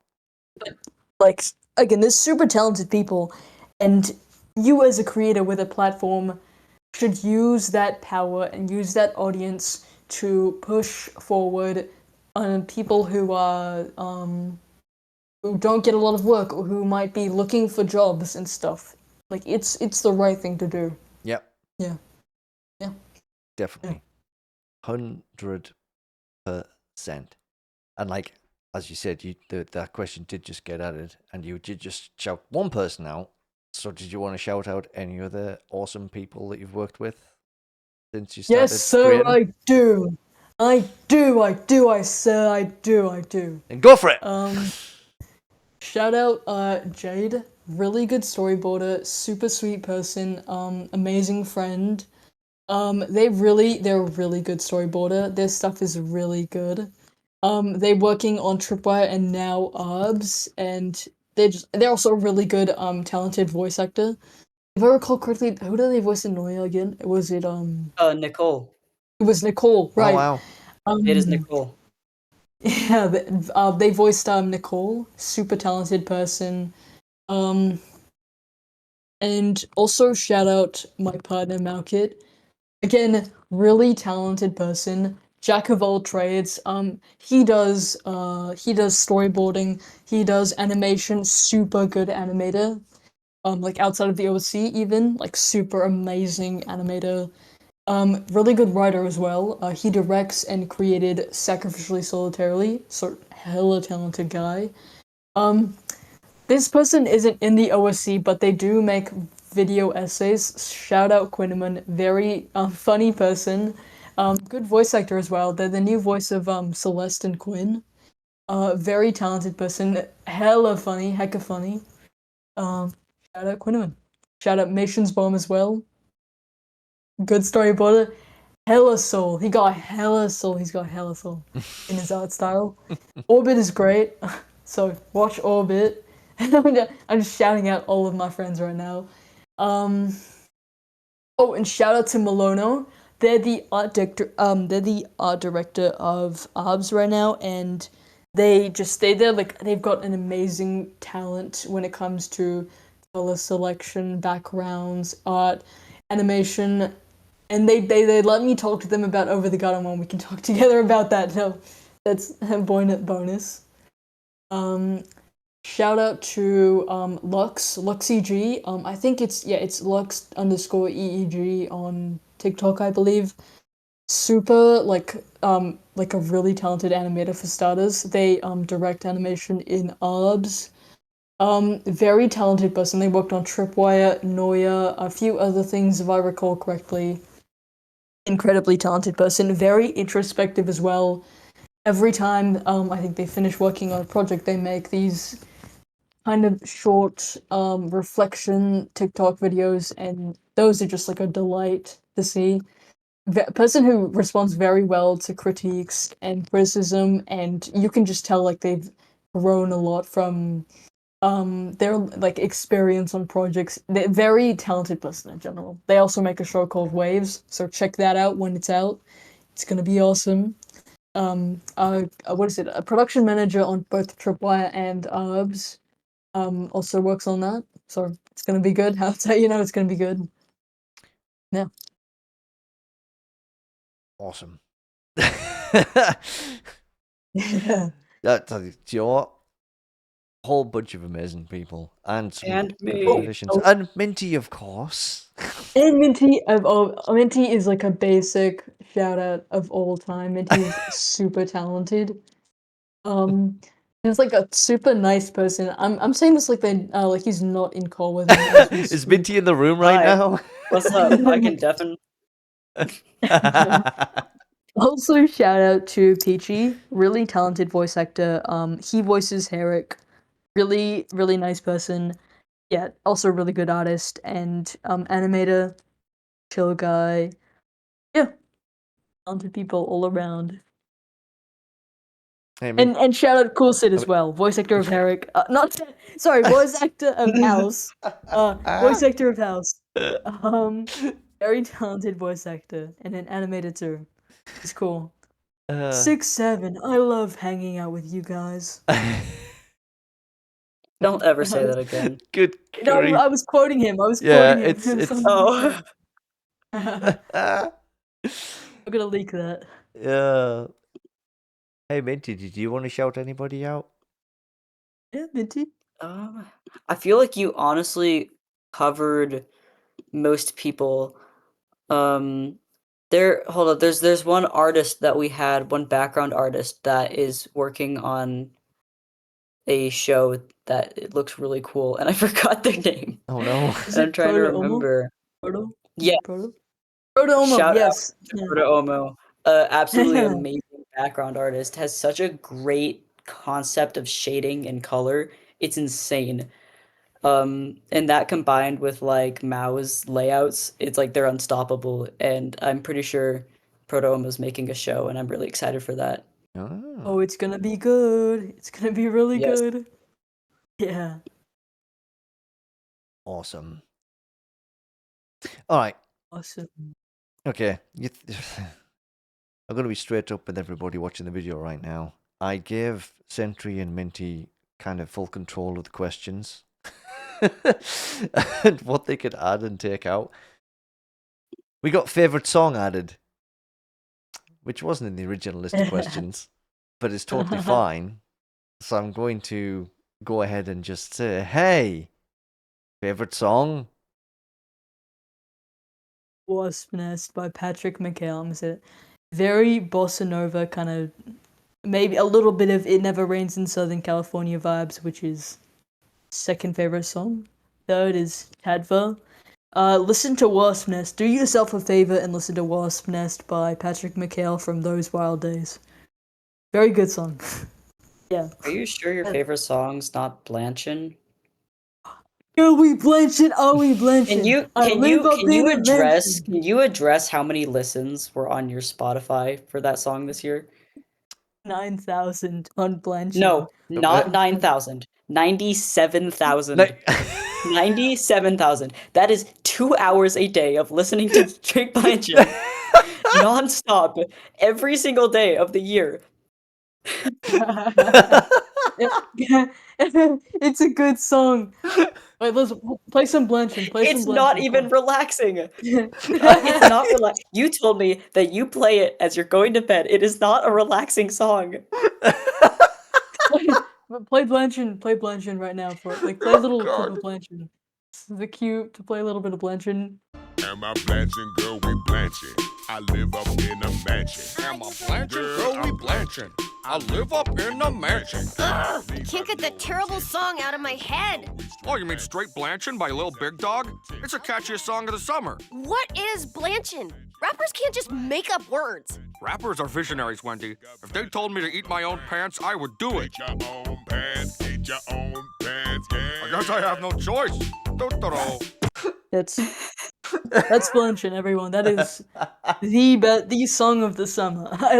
Speaker 3: Like again, there's super talented people, and you as a creator with a platform should use that power and use that audience to push forward people who are who don't get a lot of work or who might be looking for jobs and stuff. Like it's the right thing to do.
Speaker 1: Yep.
Speaker 3: Yeah.
Speaker 1: Definitely. 100%. And like, as you said, that question did just get added, and you did just shout one person out. So did you want to shout out any other awesome people that you've worked with since you started?
Speaker 3: Yes, sir,
Speaker 1: creating?
Speaker 3: I do. I do.
Speaker 1: And go for it!
Speaker 3: Shout out Jade, really good storyboarder, super sweet person, amazing friend. They're a really good storyboarder. Their stuff is really good. They're working on TRIPWIRE and now ARBS, and they're also a really good talented voice actor. If I recall correctly, who did they voice in Nolla again? Was it
Speaker 2: Nicole.
Speaker 3: It was Nicole, right?
Speaker 1: Oh, wow.
Speaker 2: It is Nicole.
Speaker 3: Yeah, they voiced Nicole, super talented person. And also shout out my partner Malkit. Again, really talented person, jack of all trades. He does storyboarding, he does animation, super good animator. Like outside of the OC even, like super amazing animator. Really good writer as well. He directs and created Sacrificially Solitarily, so hella talented guy. This person isn't in the OSC, but they do make video essays. Shout out Quinneman, very funny person. Good voice actor as well. They're the new voice of Celeste and Quinn. Very talented person, hella funny, hecka funny. Shout out Quinneman. Shout out Mason's Bomb as well. Good storyboarder. Hella soul. He's got hella soul in his art style. Orbit is great. So watch Orbit. I'm just shouting out all of my friends right now. Oh, and shout out to Malono. They're the art director. They're the art director of ARBS right now, and they've got an amazing talent when it comes to color selection, backgrounds, art, animation, and they let me talk to them about Over the Garden when we can talk together about that. So that's a bonus. Shout out to LuxEG. I think it's Lux_EEG on TikTok, I believe. Super like a really talented animator for starters. They direct animation in ARBS. Very talented person. They worked on TRIPWIRE, Noia, a few other things if I recall correctly. Incredibly talented person. Very introspective as well. Every time I think they finish working on a project, they make these kind of short reflection TikTok videos, and those are just like a delight to see. Person who responds very well to critiques and criticism, and you can just tell like they've grown a lot from their like experience on projects. They're very talented person in general. They also make a show called Waves, so check that out when it's out. It's gonna be awesome. What is it? A production manager on both TRIPWIRE and ARBS. Also works on that, so it's gonna be good. I'll tell you, it's gonna be good. Yeah.
Speaker 1: Awesome.
Speaker 3: Yeah.
Speaker 1: Do you know what? A whole bunch of amazing people and some
Speaker 2: And
Speaker 1: good
Speaker 2: me.
Speaker 1: additions. And Minty, of course.
Speaker 3: And Minty is like a basic shout out of all time. Minty is super talented. He's like a super nice person. I'm saying this like like he's not in call with me as we
Speaker 1: Is
Speaker 3: speak.
Speaker 1: Minty in the room right
Speaker 2: Hi.
Speaker 1: now?
Speaker 2: What's up? I can definitely.
Speaker 3: Also, shout out to Peachy, really talented voice actor. He voices Herrick, really, really nice person. Yeah, also a really good artist and animator. chill guy. Yeah, talented people all around.
Speaker 1: Hey, Mint.
Speaker 3: And shout out Cool Sid as
Speaker 1: mean-
Speaker 3: well, voice actor of Herrick. Not sorry, voice actor of House. Voice actor of House. Very talented voice actor and an animator too. He's cool. 6'7". I love hanging out with you guys.
Speaker 2: Don't ever say that again.
Speaker 1: Good
Speaker 3: No,
Speaker 1: grief.
Speaker 3: I was quoting him. I was
Speaker 1: Yeah,
Speaker 3: quoting him.
Speaker 1: it's-
Speaker 2: Oh.
Speaker 3: I'm gonna leak that.
Speaker 1: Yeah. Hey, Minty, did you want to shout anybody out?
Speaker 3: Yeah, Minty.
Speaker 2: I feel like you honestly covered most people. Hold up. There's one artist that we had, one background artist that is working on a show that it looks really cool, and I forgot their name.
Speaker 1: Oh no.
Speaker 3: Is
Speaker 2: And I'm
Speaker 3: it
Speaker 2: trying to
Speaker 3: Proto Omo?
Speaker 2: remember.
Speaker 3: Proto?
Speaker 2: Yeah.
Speaker 3: Proto? Proto Omo,
Speaker 2: Shout out
Speaker 3: yes.
Speaker 2: to Proto Omo. Absolutely amazing background artist. Has such a great concept of shading and color. It's insane. And that combined with like Mao's layouts, it's like they're unstoppable. And I'm pretty sure Proto Omo's making a show, and I'm really excited for that.
Speaker 3: Oh, it's gonna be good. It's gonna be really
Speaker 2: Yes.
Speaker 3: good. Yeah.
Speaker 1: Awesome. All right.
Speaker 3: Awesome.
Speaker 1: Okay. I'm going to be straight up with everybody watching the video right now. I gave Centri and Minty kind of full control of the questions and what they could add and take out. We got favorite song added, which wasn't in the original list of questions, but it's totally fine. So I'm going to go ahead and just say, hey, favorite song?
Speaker 3: Wasp Nest by Patrick McHale. Is it very bossa nova kind of, maybe a little bit of It Never Rains in Southern California vibes, which is second favorite song. Third is Tadva. Listen to Wasp Nest. Do yourself a favor and listen to Wasp Nest by Patrick McHale from Those Wild Days. Very good song. Yeah.
Speaker 2: Are you sure your favorite song's not Blanchin'?
Speaker 3: Are we blanching? Are we blanching?
Speaker 2: Can you address how many listens were on your Spotify for that song this year?
Speaker 3: 9,000 on blanching.
Speaker 2: No, not 9,000. 97,000. 97,000. That is 2 hours a day of listening to Drake Blanchin non-stop every single day of the year.
Speaker 3: It's a good song. Wait, let's play some blanching.
Speaker 2: It's not even relaxing. It's not relaxing. You told me that you play it as you're going to bed. It is not a relaxing song.
Speaker 3: Play Blanchard right now for it. Like, play a little clip of Blanchard. Is it cute to play a little bit of Blanchard?
Speaker 5: Am I blanching, girl, we blanching. I live up in a mansion.
Speaker 6: Am I blanching, girl, we blanching. I live up in a mansion.
Speaker 7: Ugh, I can't get that terrible song out of my head.
Speaker 6: Oh, you mean Straight Blanchin' by Lil Big Dog? It's the catchiest song of the summer.
Speaker 7: What is blanchin'? Rappers can't just make up words.
Speaker 6: Rappers are visionaries, Wendy. If they told me to eat my own pants, I would do it.
Speaker 5: Eat your own pants, eat your own pants, yeah.
Speaker 6: I guess I have no choice.
Speaker 3: That's Blanchard, everyone. That is the song of the summer. I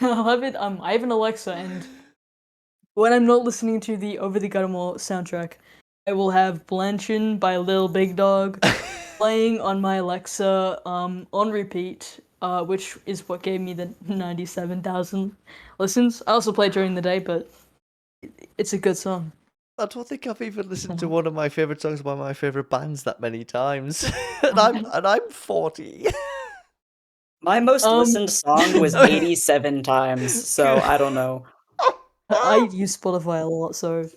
Speaker 3: love it. I have an Alexa, and when I'm not listening to the Over the Guttermore soundtrack, I will have Blanchin' by Lil Big Dog playing on my Alexa on repeat, which is what gave me the 97,000 listens. I also play during the day, but it's a good song.
Speaker 1: I don't think I've even listened to one of my favorite songs by my favorite bands that many times, and I'm 40.
Speaker 2: My most listened song was 87 times, so I don't know.
Speaker 3: I use Spotify a lot, so.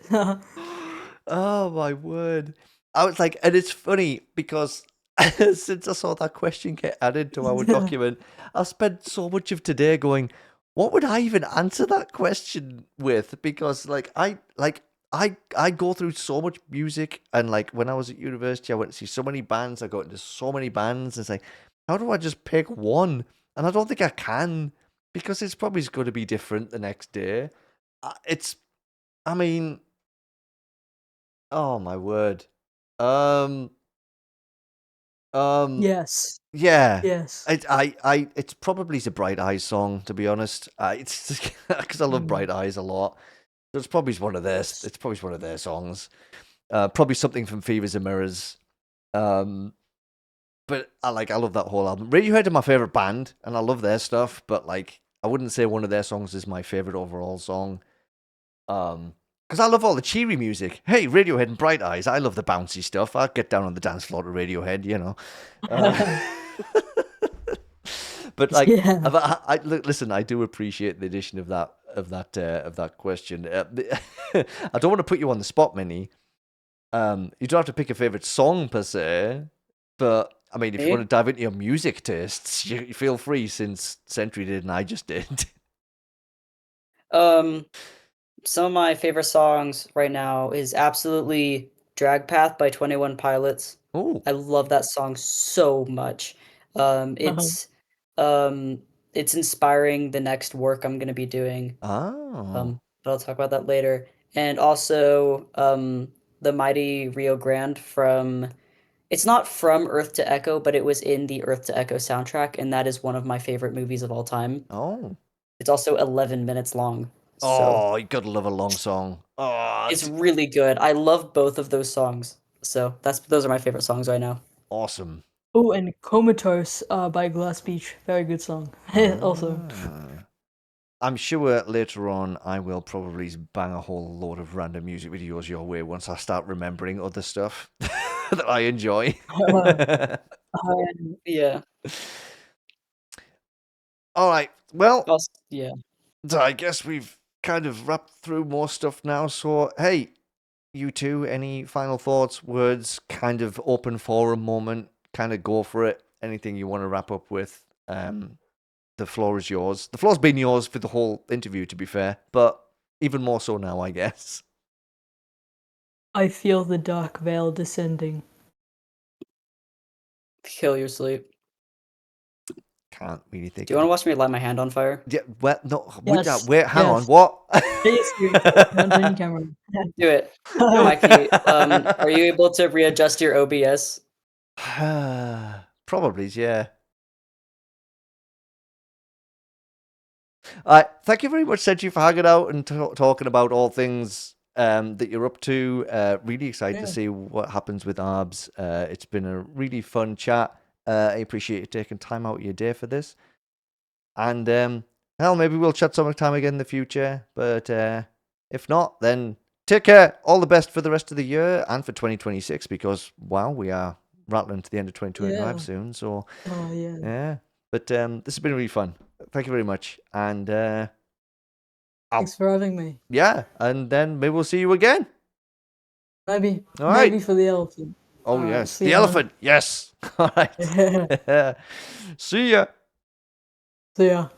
Speaker 1: Oh my word! I was like, and it's funny because since I saw that question get added to our document, I spent so much of today going, what would I even answer that question with? Because I go through so much music, and like when I was at university, I went to see so many bands. I got into so many bands. It's like, how do I just pick one? And I don't think I can, because it's probably going to be different the next day. I mean, oh my word.
Speaker 3: Yes.
Speaker 1: Yeah.
Speaker 3: Yes.
Speaker 1: It's probably the Bright Eyes song, to be honest. It's because I love Bright Eyes a lot. So it's probably one of their.
Speaker 3: Yes.
Speaker 1: It's probably one of their songs. Probably something from Fevers and Mirrors. But I love that whole album. Radiohead are my favorite band, and I love their stuff. But like, I wouldn't say one of their songs is my favorite overall song. Because I love all the cheery music. Hey, Radiohead and Bright Eyes. I love the bouncy stuff. I'll get down on the dance floor to Radiohead, you know. But like,
Speaker 3: Yeah.
Speaker 1: listen, I do appreciate the addition of that question. I don't want to put you on the spot, Minnie. You don't have to pick a favorite song per se, but I mean, if you
Speaker 2: Me?
Speaker 1: want to dive into your music tastes, you feel free. Since Centri did and I just did.
Speaker 2: Some of my favorite songs right now is absolutely Drag Path by 21 Pilots.
Speaker 1: Oh,
Speaker 2: I love that song so much. It's inspiring the next work I'm gonna be doing.
Speaker 1: oh,
Speaker 2: But I'll talk about that later. And also, the Mighty Rio Grande from. It's not from Earth to Echo, but it was in the Earth to Echo soundtrack, and that is one of my favorite movies of all time.
Speaker 1: oh,
Speaker 2: It's also 11 minutes long, so
Speaker 1: oh! You gotta love a long song. Oh,
Speaker 2: it's really good. I love both of those songs. So those are my favorite songs right now.
Speaker 1: awesome.
Speaker 3: Oh, and Comatose by Glass Beach. Very good song. Also.
Speaker 1: I'm sure later on I will probably bang a whole load of random music videos your way once I start remembering other stuff that I enjoy.
Speaker 2: Yeah.
Speaker 1: All right. Well,
Speaker 2: Yeah.
Speaker 1: I guess we've kind of wrapped through more stuff now. So, hey, you two, any final thoughts, words, kind of open forum moment? Kind of go for it. Anything you want to wrap up with? The floor is yours. The floor's been yours for the whole interview, to be fair, but even more so now, I guess.
Speaker 3: I feel the dark veil descending.
Speaker 2: Kill your sleep.
Speaker 1: Can't really think.
Speaker 2: Do you want to watch me light my hand on fire?
Speaker 1: Yeah, well, no,
Speaker 3: Yes,
Speaker 1: wait, hang on,
Speaker 3: yes.
Speaker 1: what?
Speaker 3: Yes, you turn on camera.
Speaker 2: Do it. Mikey, are you able to readjust your OBS?
Speaker 1: Probably, yeah. Thank you very much, Centri, for hanging out and talking about all things that you're up to. Really excited to
Speaker 3: Yeah.
Speaker 1: see what happens with ARBS. It's been a really fun chat. I appreciate you taking time out of your day for this. And hell, maybe we'll chat sometime again in the future. But if not, then take care. All the best for the rest of the year and for 2026, because wow, we are rattling to the end of 2025
Speaker 3: Yeah.
Speaker 1: soon. So
Speaker 3: Oh, yeah.
Speaker 1: yeah. But this has been really fun. Thank you very much. And
Speaker 3: Thanks for having me.
Speaker 1: yeah, and then maybe we'll see you again.
Speaker 3: Maybe.
Speaker 1: All right.
Speaker 3: Maybe for the elephant.
Speaker 1: Oh,
Speaker 3: All right,
Speaker 1: yes.
Speaker 3: see
Speaker 1: The
Speaker 3: ya.
Speaker 1: elephant. Yes. All right. See ya.
Speaker 3: See ya.